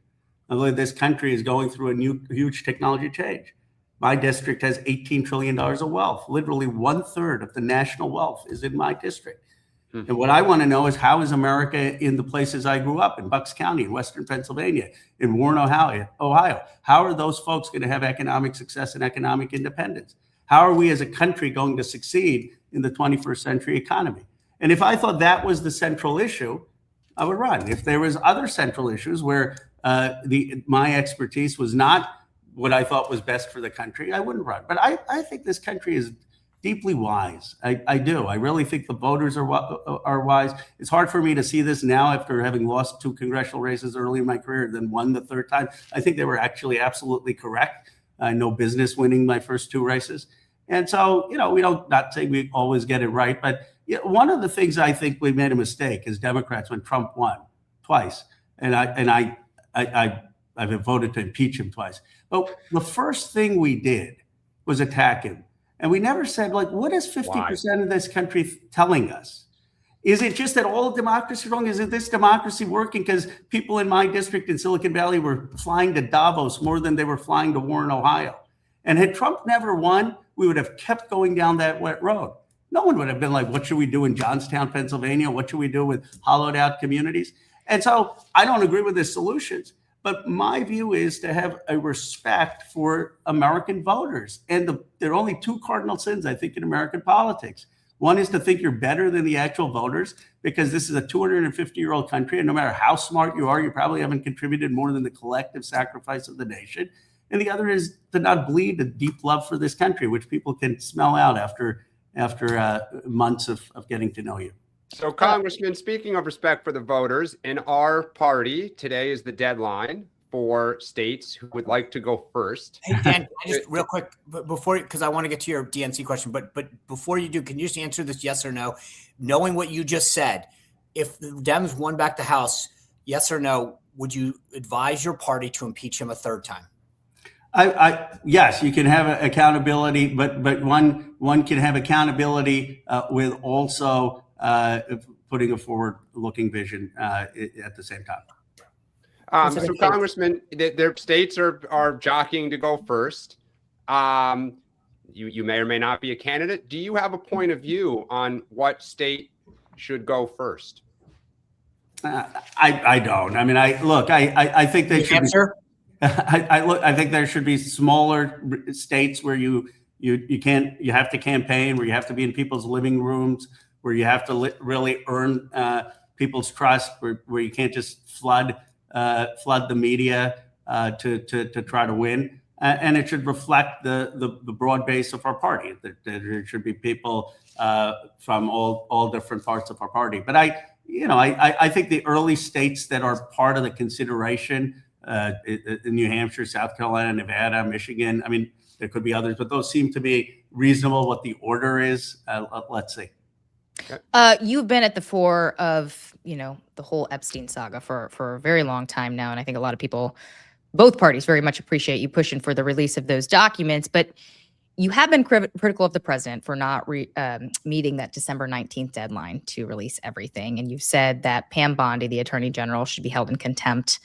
I believe this country is going through a huge technology change. My district has $18 trillion of wealth. Literally 1/3 of the national wealth is in my district. And what I want to know is, how is America in the places I grew up, in Bucks County, in Western Pennsylvania, in Warren, Ohio? How are those folks going to have economic success and economic independence? How are we as a country going to succeed in the 21st century economy? And if I thought that was the central issue, I would run. If there was other central issues where my expertise was not what I thought was best for the country, I wouldn't run. But I think this country is deeply wise. I do. I really think the voters are wise. It's hard for me to see this now after having lost 2 congressional races early in my career, then won the 3rd time. I think they were actually absolutely correct. No business winning my first 2 races. And so, we don't, not saying we always get it right, but one of the things I think we made a mistake as Democrats when Trump won twice, and I've voted to impeach him twice. But the first thing we did was attack him. And we never said, what is 50% of this country telling us? Is it just that all democracy is wrong? Is it this democracy working because people in my district in Silicon Valley were flying to Davos more than they were flying to Warren, Ohio? And had Trump never won, we would have kept going down that wet road. No one would have been like, what should we do in Johnstown, Pennsylvania? What should we do with hollowed out communities? And so I don't agree with the solutions, but my view is to have a respect for American voters. And there are only two cardinal sins, I think, in American politics. One is to think you're better than the actual voters, because this is a 250-year-old country, and no matter how smart you are, you probably haven't contributed more than the collective sacrifice of the nation. And the other is to not bleed a deep love for this country, which people can smell out after months of getting to know you. So, Congressman, speaking of respect for the voters, in our party, today is the deadline for states who would like to go first. Hey, Dan, just real quick, before, because I want to get to your DNC question, but before you do, can you just answer this yes or no? Knowing what you just said, if the Dems won back the House, yes or no, would you advise your party to impeach him a third time? Yes, you can have accountability, but one can have accountability with also putting a forward-looking vision at the same time. So, Congressman, their states are jockeying to go first. You may or may not be a candidate. Do you have a point of view on what state should go first? I don't. I mean, I think they should. Answer? I think there should be smaller states where you have to campaign, where you have to be in people's living rooms, where you have to really earn people's trust, where you can't just flood the media to try to win. And it should reflect the broad base of our party. That there should be people from all different parts of our party. But I think the early states that are part of the consideration, in New Hampshire, South Carolina, Nevada, Michigan, I mean, there could be others, but those seem to be reasonable. What the order is, let's see. You've been at the fore of, the whole Epstein saga for a very long time now. And I think a lot of people, both parties, very much appreciate you pushing for the release of those documents. But you have been critical of the president for not meeting that December 19th deadline to release everything. And you've said that Pam Bondi, the attorney general, should be held in contempt.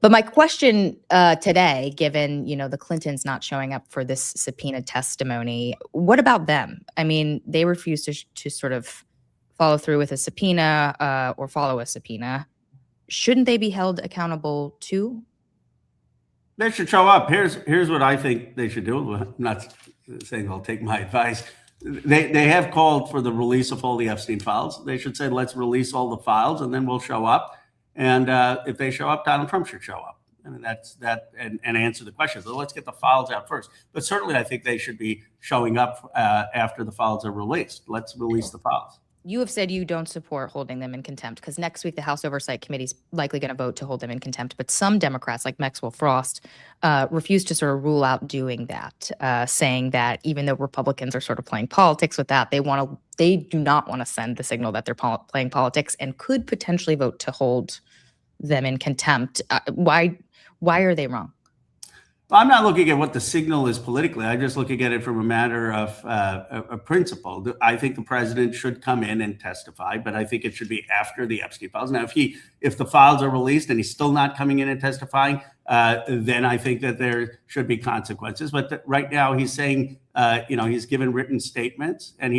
But my question today, given, the Clintons not showing up for this subpoena testimony, what about them? I mean, they refused to sort of follow through with a subpoena or follow a subpoena. Shouldn't they be held accountable too? They should show up. Here's what I think they should do. I'm not saying they'll take my advice. They have called for the release of all the Epstein files. They should say, let's release all the files, and then we'll show up. And if they show up, Donald Trump should show up. I mean, and answer the question. So let's get the files out first. But certainly, I think they should be showing up after the files are released. Let's release the files. You have said you don't support holding them in contempt because next week the House Oversight Committee is likely going to vote to hold them in contempt. But some Democrats, like Maxwell Frost, refuse to sort of rule out doing that, saying that even though Republicans are sort of playing politics with that, they do not want to send the signal that they're playing politics and could potentially vote to hold them in contempt. Why are they wrong? I'm not looking at what the signal is politically. I'm just looking at it from a matter of a principle. I think the president should come in and testify, but I think it should be after the Epstein files. Now, if the files are released and he's still not coming in and testifying, then I think that there should be consequences. But right now, he's saying, he's given written statements, and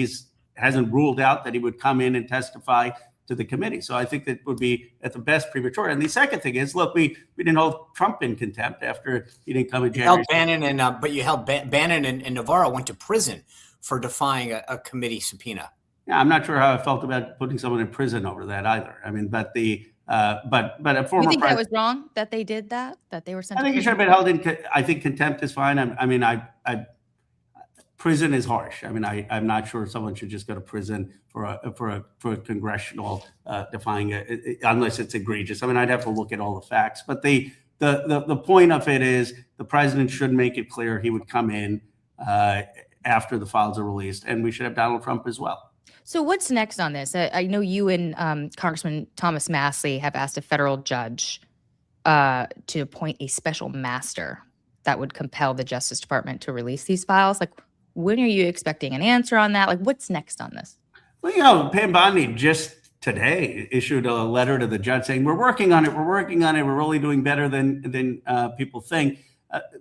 hasn't ruled out that he would come in and testify to the committee. So I think that would be at the best premature. And the second thing is, look, we didn't hold Trump in contempt after he didn't come in January. You held Bannon and Navarro went to prison for defying a committee subpoena. Yeah, I'm not sure how I felt about putting someone in prison over that either. I mean, but a former. You think that was wrong that they did that? That they were sent? I think he should have been held in. I think contempt is fine. Prison is harsh. I mean, I'm not sure someone should just go to prison for a congressional defying it, unless it's egregious. I mean, I'd have to look at all the facts. But the point of it is the president should make it clear he would come in after the files are released, and we should have Donald Trump as well. So what's next on this? I know you and Congressman Thomas Massie have asked a federal judge to appoint a special master that would compel the Justice Department to release these files. Like, when are you expecting an answer on that? Like, what's next on this? Well, Pam Bondi just today issued a letter to the judge saying, we're working on it. We're really doing better than people think.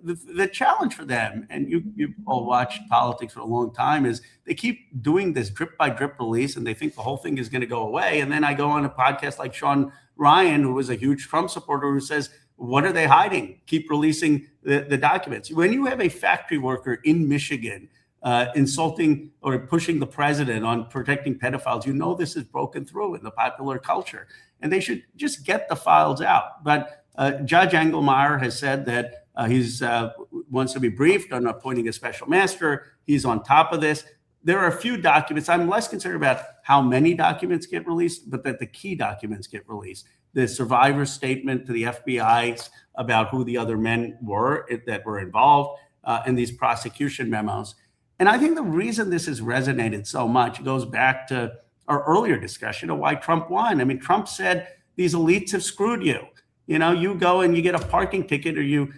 The challenge for them, and you all watched politics for a long time, is they keep doing this drip by drip release, and they think the whole thing is going to go away. And then I go on a podcast like Sean Ryan, who was a huge Trump supporter, who says, what are they hiding? Keep releasing the documents. When you have a factory worker in Michigan insulting or pushing the president on protecting pedophiles, you know this is broken through in the popular culture, and they should just get the files out. But Judge Engelmeyer has said that he's wants to be briefed on appointing a special master. He's on top of this. There are a few documents. I'm less concerned about how many documents get released, but that the key documents get released. The survivor statement to the FBI about who the other men were that were involved, and these prosecution memos. And I think the reason this has resonated so much goes back to our earlier discussion of why Trump won. I mean, Trump said these elites have screwed you. You know, you go and you get a parking ticket, or you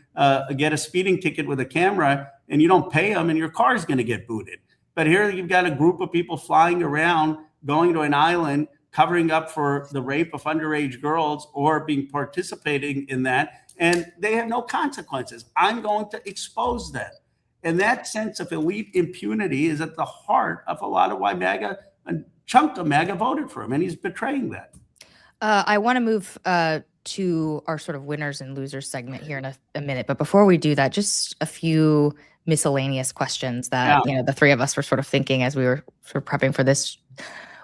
get a speeding ticket with a camera, and you don't pay them, and your car is going to get booted. But here you've got a group of people flying around, going to an island, covering up for the rape of underage girls or participating in that, and they have no consequences. I'm going to expose them. And that sense of elite impunity is at the heart of a lot of why a chunk of MAGA voted for him, and he's betraying that. I want to move to our sort of winners and losers segment here in a minute. But before we do that, just a few miscellaneous questions that, the three of us were sort of thinking as we were sort of prepping for this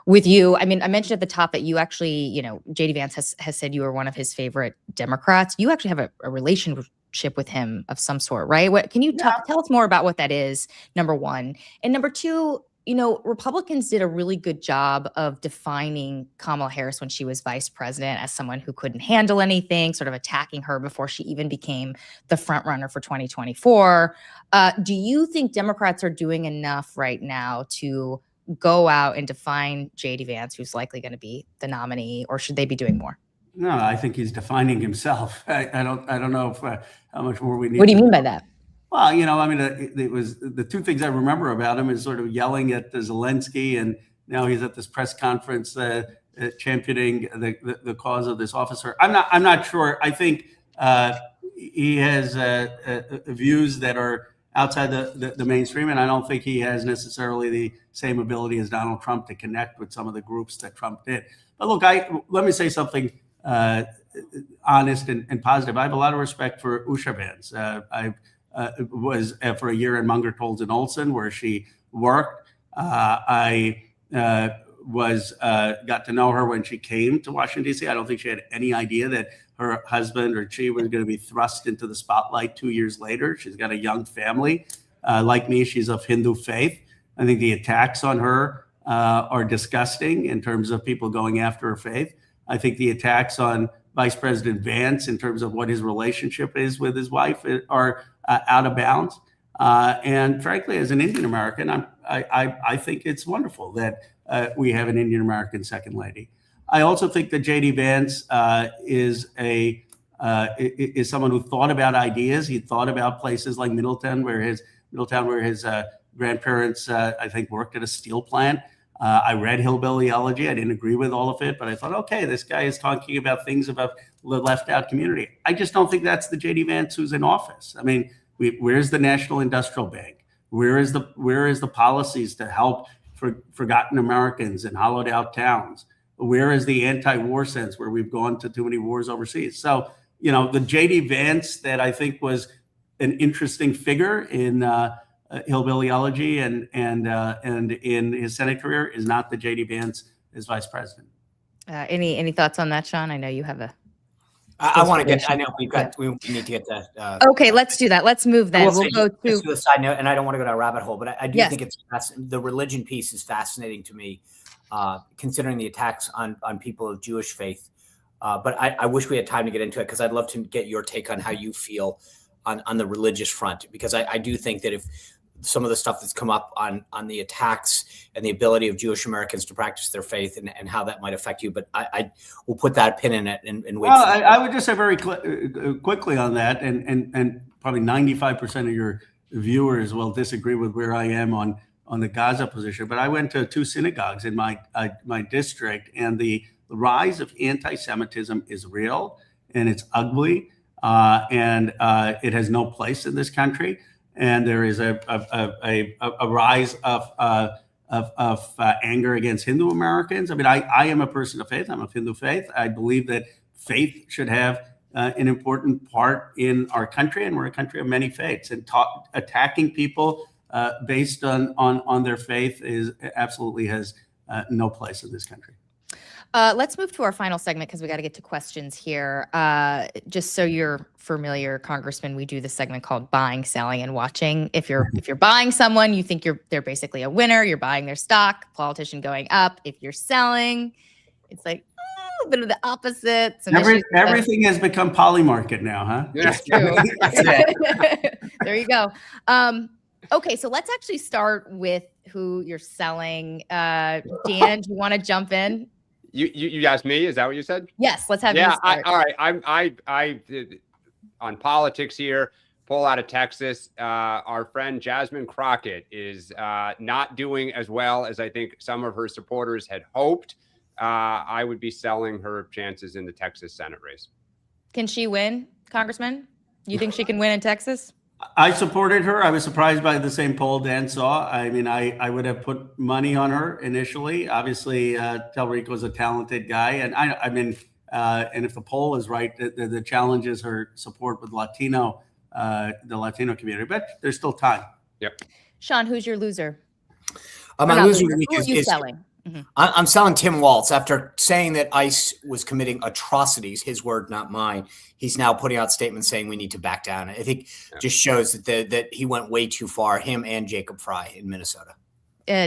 with you. I mean, I mentioned at the top that you actually, JD Vance has said you were one of his favorite Democrats. You actually have a relationship with him of some sort, right? What can you tell us more about what that is, number one? And number two, Republicans did a really good job of defining Kamala Harris when she was vice president as someone who couldn't handle anything, sort of attacking her before she even became the front runner for 2024. Do you think Democrats are doing enough right now to go out and define JD Vance, who's likely going to be the nominee, or should they be doing more? No, I think he's defining himself. I don't know if how much more we need. What do you mean by that? Well, I mean, it was the two things I remember about him is sort of yelling at Zelensky, and now he's at this press conference championing the cause of this officer. I'm not sure. I think he has views that are outside the mainstream, and I don't think he has necessarily the same ability as Donald Trump to connect with some of the groups that Trump did. But look, let me say something honest and positive. I have a lot of respect for Usha Vance. I was for a year in Munger, Tolles and Olson, where she worked. I got to know her when she came to Washington, D.C. I don't think she had any idea that her husband or she was going to be thrust into the spotlight 2 years later. She's got a young family. Like me, she's of Hindu faith. I think the attacks on her are disgusting in terms of people going after her faith. I think the attacks on Vice President Vance in terms of what his relationship is with his wife are out of bounds. And frankly, as an Indian American, I think it's wonderful that we have an Indian American second lady. I also think that JD Vance is someone who thought about ideas. He thought about places like Middletown, where his grandparents, I think, worked at a steel plant. I read Hillbilly Elegy. I didn't agree with all of it, but I thought, okay, this guy is talking about things about the left out community. I just don't think that's the JD Vance who's in office. I mean, where's the National Industrial Bank? Where is the policies to help forgotten Americans in hollowed out towns? Where is the anti-war sense where we've gone to too many wars overseas? So, the JD Vance that I think was an interesting figure in Hillbilly Elegy and in his Senate career is not the JD Vance as vice president. Any thoughts on that, Sean? I know you have a. I want to get. I know we need to get that. Okay, let's do that. Let's move then. We'll go to the side note, and I don't want to go down a rabbit hole, but I do think it's the religion piece is fascinating to me, considering the attacks on people of Jewish faith. But I wish we had time to get into it because I'd love to get your take on how you feel on the religious front, because I do think that if some of the stuff that's come up on the attacks and the ability of Jewish Americans to practice their faith and how that might affect you. But I will put that pin in it and wait. Well, I would just say very quickly on that, and probably 95% of your viewers will disagree with where I am on the Gaza position. But I went to 2 synagogues in my district, and the rise of anti-Semitism is real and it's ugly. and it has no place in this country. And there is a rise of anger against Hindu Americans. I mean, I am a person of faith. I'm of Hindu faith. I believe that faith should have an important part in our country, and we're a country of many faiths. And attacking people based on their faith absolutely has no place in this country. Let's move to our final segment because we got to get to questions here. Just so you're familiar, Congressman, we do this segment called Buying, Selling, and Watching. If you're buying someone, you think they're basically a winner. You're buying their stock, politician going up. If you're selling, it's like a bit of the opposite. Everything has become polymarket now, huh? It's true. That's it. There you go. Okay, so let's actually start with who you're selling. Dan, do you want to jump in? You asked me? Is that what you said? Yes, let's have you start. All right. I on politics here. Poll out of Texas. Our friend Jasmine Crockett is not doing as well as I think some of her supporters had hoped. I would be selling her chances in the Texas Senate race. Can she win, Congressman? You think she can win in Texas? I supported her. I was surprised by the same poll Dan saw. I mean, I would have put money on her initially. Obviously, Telrico's a talented guy. And and if the poll is right, the challenge is her support with the Latino community. But there's still time. Yep. Sean, who's your loser? My loser who are you selling? Mm-hmm. I'm selling Tim Walz after saying that ICE was committing atrocities, his word, not mine. He's now putting out statements saying we need to back down. I think just shows that he went way too far, him and Jacob Fry in Minnesota.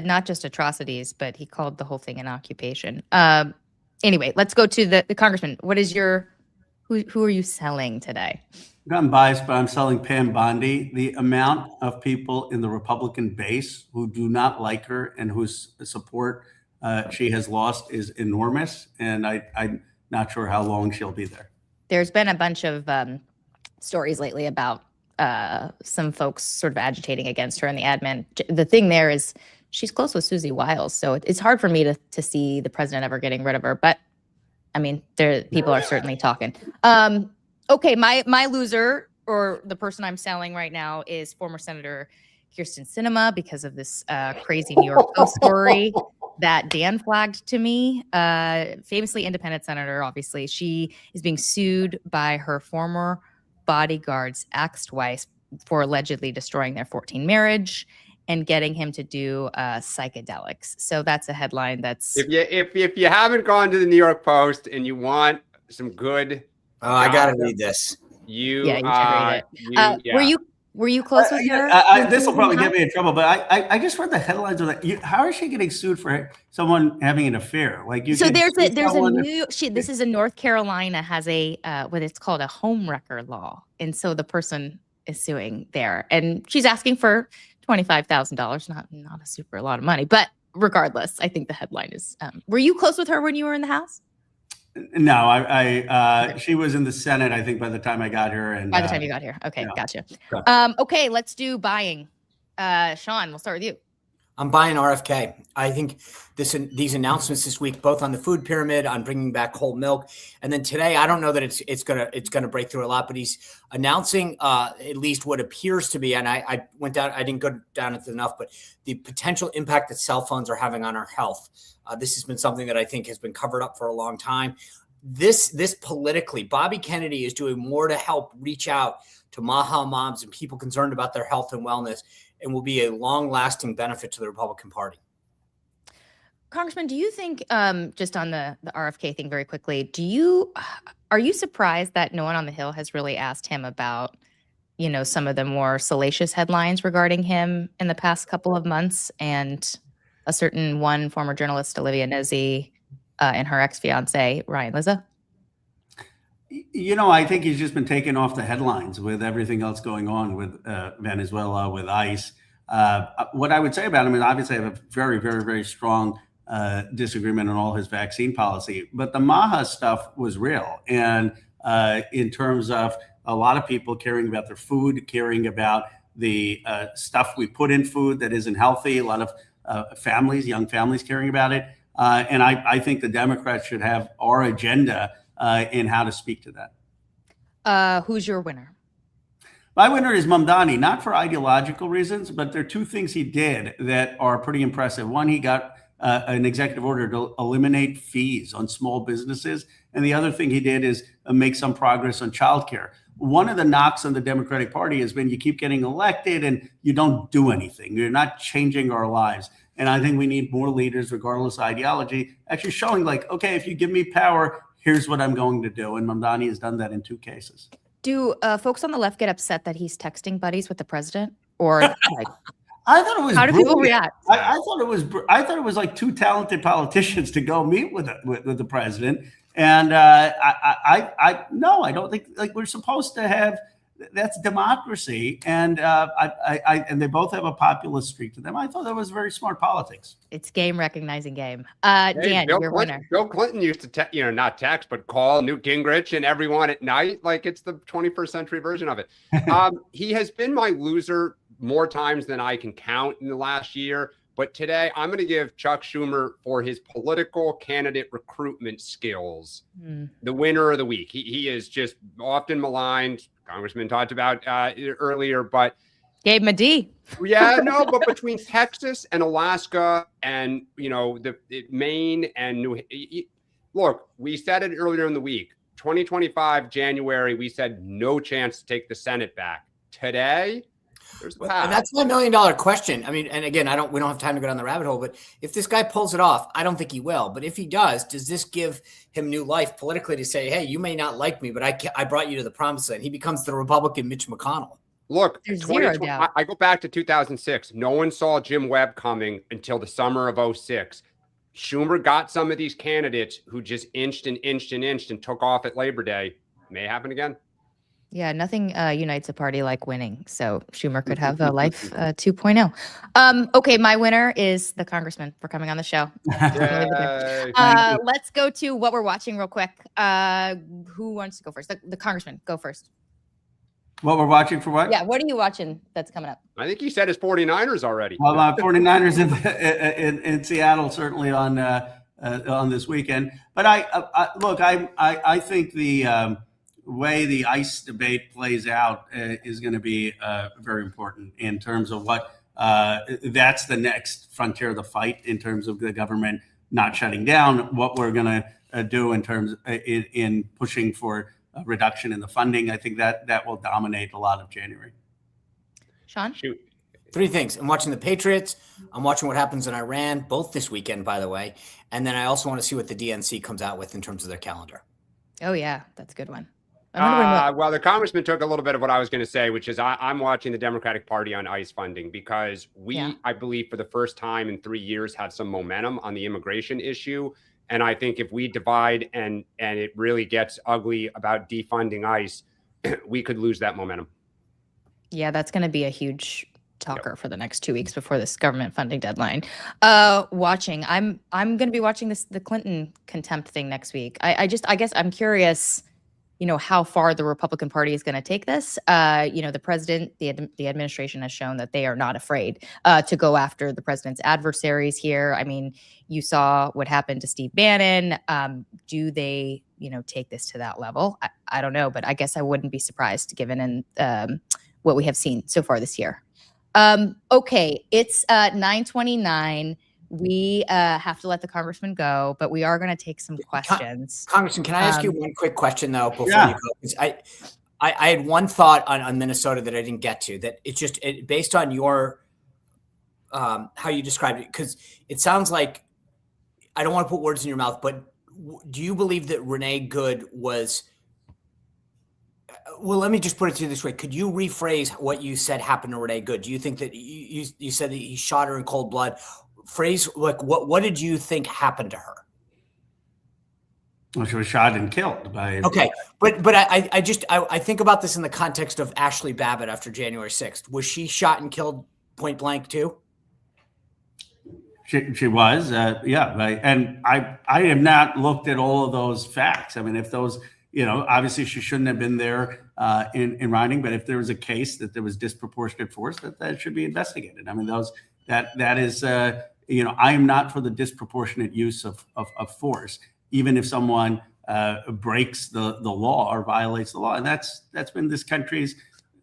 Not just atrocities, but he called the whole thing an occupation. Anyway, let's go to the Congressman. What is who are you selling today? I'm biased, but I'm selling Pam Bondi. The amount of people in the Republican base who do not like her and whose support she has lost is enormous, and I'm not sure how long she'll be there. There's been a bunch of stories lately about some folks sort of agitating against her in the admin. The thing there is she's close with Susie Wiles, so it's hard for me to see the president ever getting rid of her. But I mean, people are certainly talking. Okay, my loser, or the person I'm selling right now, is former Senator Kyrsten Sinema because of this crazy New York Post story that Dan flagged to me. Famously independent senator, obviously. She is being sued by her former bodyguard's ex-wife for allegedly destroying their 14 marriage and getting him to do psychedelics. So that's a headline that's... If you haven't gone to the New York Post and you want some good... Oh, I got to read this. You should read it. Were you close with her? This will probably get me in trouble, but I just read the headlines of that. How is she getting sued for someone having an affair? This is in North Carolina, has a what it's called a home wrecker law, and so the person is suing there, and she's asking for $25,000, not a lot of money, regardless, I think the headline is, were you close with her when you were in the House? No, she was in the Senate, I think, by the time I got here. And by the time you got here. Okay, gotcha. Okay, let's do buying. Sean, we'll start with you. I'm buying RFK. I think these announcements this week, both on the food pyramid, on bringing back whole milk, and then today, I don't know that it's gonna break through a lot, but he's announcing at least what appears to be, and I went down, I didn't go down it enough, but the potential impact that cell phones are having on our health. This has been something that I think has been covered up for a long time. This politically, Bobby Kennedy is doing more to help reach out to Maha moms and people concerned about their health and wellness, and will be a long-lasting benefit to the Republican Party. Congressman, do you think, just on the RFK thing very quickly, are you surprised that no one on the Hill has really asked him about, some of the more salacious headlines regarding him in the past couple of months, and a certain one former journalist, Olivia Nuzzi, and her ex-fiance, Ryan Lizza? I think he's just been taken off the headlines with everything else going on with Venezuela, with ICE. What I would say about him is obviously I have a very, very, very strong disagreement on all his vaccine policy. But the Maha stuff was real. And in terms of a lot of people caring about their food, caring about the stuff we put in food that isn't healthy, a lot of families, young families caring about it. And I think the Democrats should have our agenda in how to speak to that. Who's your winner? My winner is Mamdani, not for ideological reasons, but there are two things he did that are pretty impressive. One, he got an executive order to eliminate fees on small businesses. And the other thing he did is make some progress on childcare. One of the knocks on the Democratic Party has been you keep getting elected and you don't do anything. You're not changing our lives. And I think we need more leaders, regardless of ideology, actually showing like, okay, if you give me power, here's what I'm going to do. And Mamdani has done that in 2 cases. Do folks on the left get upset that he's texting buddies with the president? Or like, I thought it was. How do people react? I thought it was. I thought it was like 2 talented politicians to go meet with the president. And no, I don't think like we're supposed to have. That's democracy, and and they both have a populist streak to them. I thought that was very smart politics. It's game recognizing game. Dan, your winner. Bill Clinton used to, not text, but call Newt Gingrich and everyone at night. Like it's the 21st century version of it. He has been my loser more times than I can count in the last year. But today I'm going to give Chuck Schumer for his political candidate recruitment skills, the winner of the week. He is just often maligned. Congressman talked about earlier, but gave him a D. Yeah, no, but between Texas and Alaska and, the Maine and look, we said it earlier in the week, 2025, January, we said no chance to take the Senate back. Today, there's the path. And that's my $1 million question. I mean, and again, we don't have time to go down the rabbit hole, but if this guy pulls it off, I don't think he will. But if he does this give him new life politically to say, hey, you may not like me, but I brought you to the promised land? He becomes the Republican Mitch McConnell. Look, I go back to 2006. No one saw Jim Webb coming until the summer of 2006. Schumer got some of these candidates who just inched and took off at Labor Day. May happen again. Yeah, nothing unites a party like winning. So Schumer could have a life 2.0. Okay, my winner is the congressman for coming on the show. Let's go to what we're watching real quick. Who wants to go first? The congressman, go first. What we're watching for what? Yeah, what are you watching that's coming up? I think he said his 49ers already. Well, 49ers in Seattle certainly on this weekend. But I think the way the ICE debate plays out is going to be very important in terms of what that's the next frontier of the fight in terms of the government not shutting down, what we're going to do in terms in pushing for a reduction in the funding. I think that will dominate a lot of January. Sean? Shoot. 3 things. I'm watching the Patriots. I'm watching what happens in Iran, both this weekend, by the way. And then I also want to see what the DNC comes out with in terms of their calendar. Oh, yeah. That's a good one. Well, the congressman took a little bit of what I was going to say, which is I'm watching the Democratic Party on ICE funding because I believe for the first time in 3 years, have some momentum on the immigration issue. And I think if we divide and it really gets ugly about defunding ICE, we could lose that momentum. Yeah, that's going to be a huge talker for the next 2 weeks before this government funding deadline. Watching, I'm going to be watching the Clinton contempt thing next week. I guess I'm curious, how far the Republican Party is going to take this. The president, the administration has shown that they are not afraid to go after the president's adversaries here. I mean, you saw what happened to Steve Bannon. Do they, take this to that level? I don't know, but I guess I wouldn't be surprised given what we have seen so far this year. Okay, it's 9:29. We have to let the congressman go, but we are going to take some questions. Congressman, can I ask you one quick question, though, before you go? I had one thought on Minnesota that I didn't get to, that it's just based on your how you described it, because it sounds like, I don't want to put words in your mouth, but do you believe that Renee Good was well, let me just put it to you this way. Could you rephrase what you said happened to Renee Good? Do you think that you said that he shot her in cold blood? Phrase, like, what did you think happened to her? Well, she was shot and killed by. Okay, but I think about this in the context of Ashley Babbitt after January 6th. Was she shot and killed point blank too? She was, yeah. Right. And I have not looked at all of those facts. I mean, if those, obviously she shouldn't have been there in writing. But if there was a case that there was disproportionate force, that should be investigated. I mean, that is. I am not for the disproportionate use of force, even if someone breaks the law or violates the law. And that's been this country's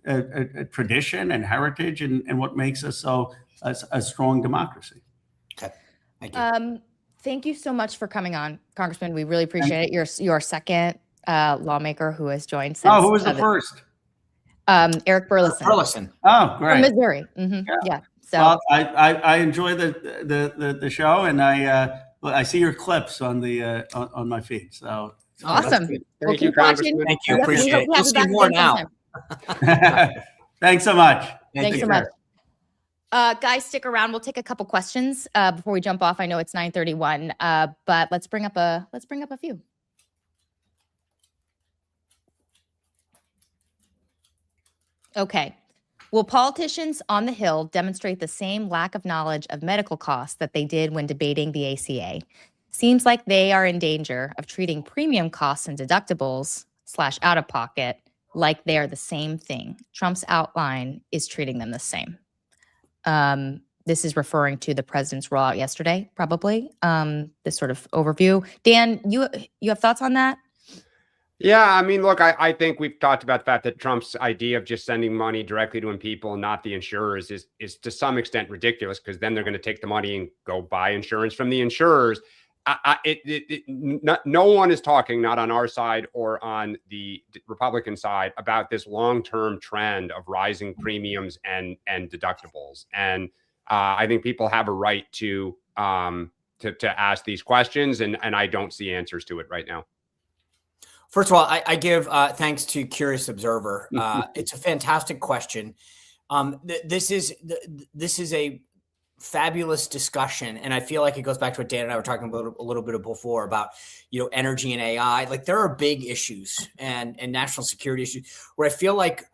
a tradition and heritage and what makes us so a strong democracy. Okay. Thank you. Thank you so much for coming on, Congressman. We really appreciate it. You're our second lawmaker who has joined since. Oh, who was the first? Eric Burleson. Burleson. Oh, great. From Missouri. Yeah. So well, I enjoy the show, and I see your clips on the on my feed. So awesome. Thank you, Congressman. Thank you. Appreciate it. You'll see more now. Thanks so much. Thanks so much. Guys, stick around. We'll take a couple questions before we jump off. I know it's 9:31, but let's bring up a few. Okay. Will politicians on the Hill demonstrate the same lack of knowledge of medical costs that they did when debating the ACA? Seems like they are in danger of treating premium costs and deductibles / out of pocket like they are the same thing. Trump's outline is treating them the same. This is referring to the president's rollout yesterday, probably. This sort of overview. Dan, you have thoughts on that? Yeah, I mean, look, I think we've talked about the fact that Trump's idea of just sending money directly to people and not the insurers is to some extent ridiculous, because then they're going to take the money and go buy insurance from the insurers. No one is talking, not on our side or on the Republican side, about this long-term trend of rising premiums and deductibles. And I think people have a right to ask these questions, and I don't see answers to it right now. First of all, I give thanks to Curious Observer. It's a fantastic question. This is a fabulous discussion, and I feel like it goes back to what Dan and I were talking about a little bit before about energy and AI. Like, there are big issues and national security issues where I feel like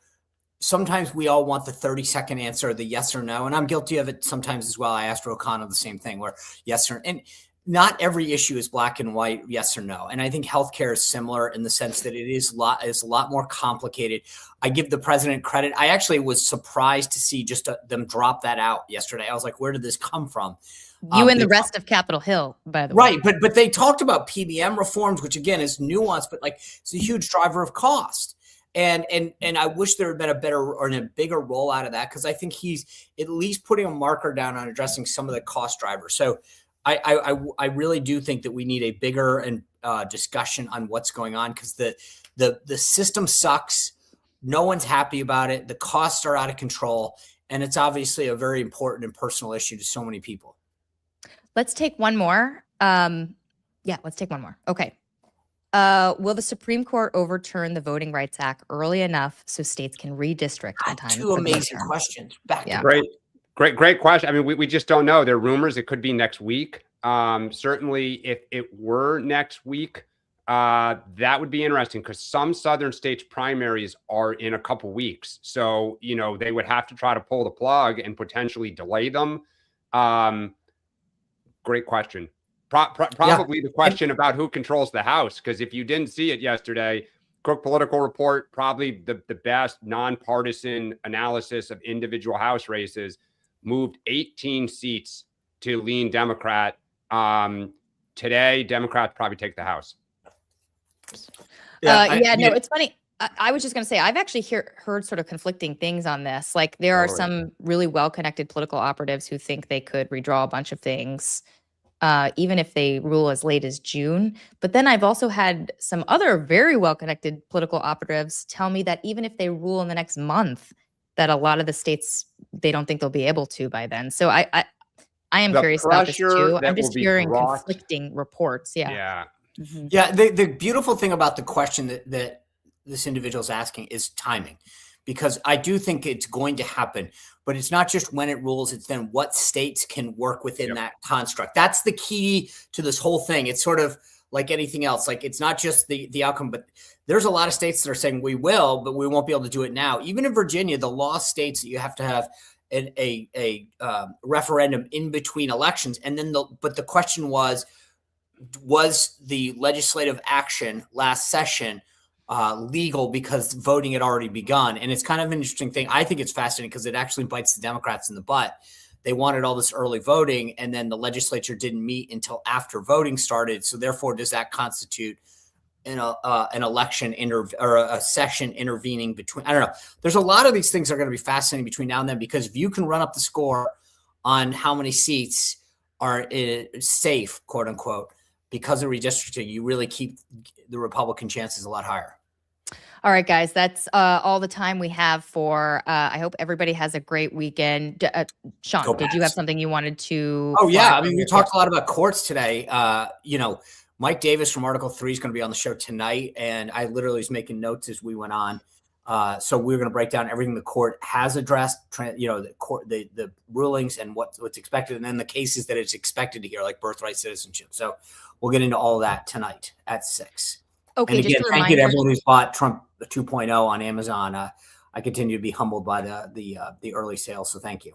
sometimes we all want the 30-second answer, the yes or no, and I'm guilty of it sometimes as well. I asked O'Connell the same thing, where yes or and. Not every issue is black and white, yes or no. And I think healthcare is similar in the sense that it is a lot more complicated. I give the president credit. I actually was surprised to see just them drop that out yesterday. I was like, where did this come from? You and the rest of Capitol Hill, by the way. Right, but they talked about PBM reforms, which again is nuanced, but like it's a huge driver of cost. And I wish there had been a better or a bigger rollout of that, because I think he's at least putting a marker down on addressing some of the cost drivers. So I really do think that we need a bigger and discussion on what's going on, because the system sucks. No one's happy about it. The costs are out of control, and it's obviously a very important and personal issue to so many people. Let's take one more. Let's take one more. Okay. Will the Supreme Court overturn the Voting Rights Act early enough so states can redistrict in time? Two amazing questions. Great question. I mean, we just don't know. There are rumors it could be next week. Certainly, if it were next week, that would be interesting, because some southern states' primaries are in a couple weeks. So, they would have to try to pull the plug and potentially delay them. Great question. Probably the question about who controls the House, because if you didn't see it yesterday, Cook Political Report, probably the best nonpartisan analysis of individual House races, moved 18 seats to lean Democrat. Today, Democrats probably take the House. It's funny. I was just going to say, I've actually heard sort of conflicting things on this. Like, there are some really well-connected political operatives who think they could redraw a bunch of things, even if they rule as late as June. But then I've also had some other very well-connected political operatives tell me that even if they rule in the next month, that a lot of the states, they don't think they'll be able to by then. So I am curious about this too. I'm just hearing conflicting reports. Yeah. Mm-hmm. Yeah. The beautiful thing about the question that this individual is asking is timing, because I do think it's going to happen, but it's not just when it rules, it's then what states can work within that construct. That's the key to this whole thing. It's sort of like anything else. Like, it's not just the outcome, but there's a lot of states that are saying we will, but we won't be able to do it now. Even in Virginia, the law states that you have to have a referendum in between elections. And then but the question was the legislative action last session legal because voting had already begun? And it's kind of an interesting thing. I think it's fascinating because it actually bites the Democrats in the butt. They wanted all this early voting, and then the legislature didn't meet until after voting started. So therefore, does that constitute an election or a session intervening between. I don't know. There's a lot of these things that are going to be fascinating between now and then, because if you can run up the score on how many seats are safe, quote unquote, because of redistricting, you really keep the Republican chances a lot higher. All right, guys, that's all the time we have for. I hope everybody has a great weekend. Sean, did you have something you wanted to? Oh yeah, I mean, we talked a lot about courts today. Mike Davis from Article 3 is going to be on the show tonight, and I literally was making notes as we went on. So we're going to break down everything the court has addressed, the rulings and what's expected, and then the cases that it's expected to hear, like birthright citizenship. So we'll get into all of that tonight at 6. Okay, and again, thank you to everyone who's bought Trump 2.0 on Amazon. I continue to be humbled by the early sales, so thank you.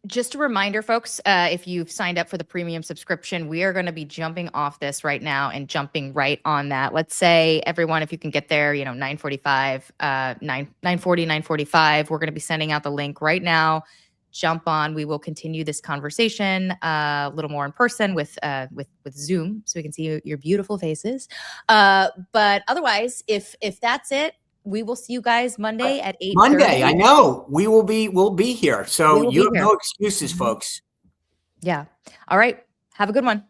Just a reminder, folks, if you've signed up for the premium subscription, we are going to be jumping off this right now and jumping right on that. Let's say, everyone, if you can get there, 9:45, 9:40, 9:45, we're going to be sending out the link right now. Jump on. We will continue this conversation a little more in person with Zoom, so we can see your beautiful faces. But otherwise, if that's it, we will see you guys Monday at 8:30. Monday, I know. We'll be here. So you have no excuses, folks. Yeah. All right. Have a good one.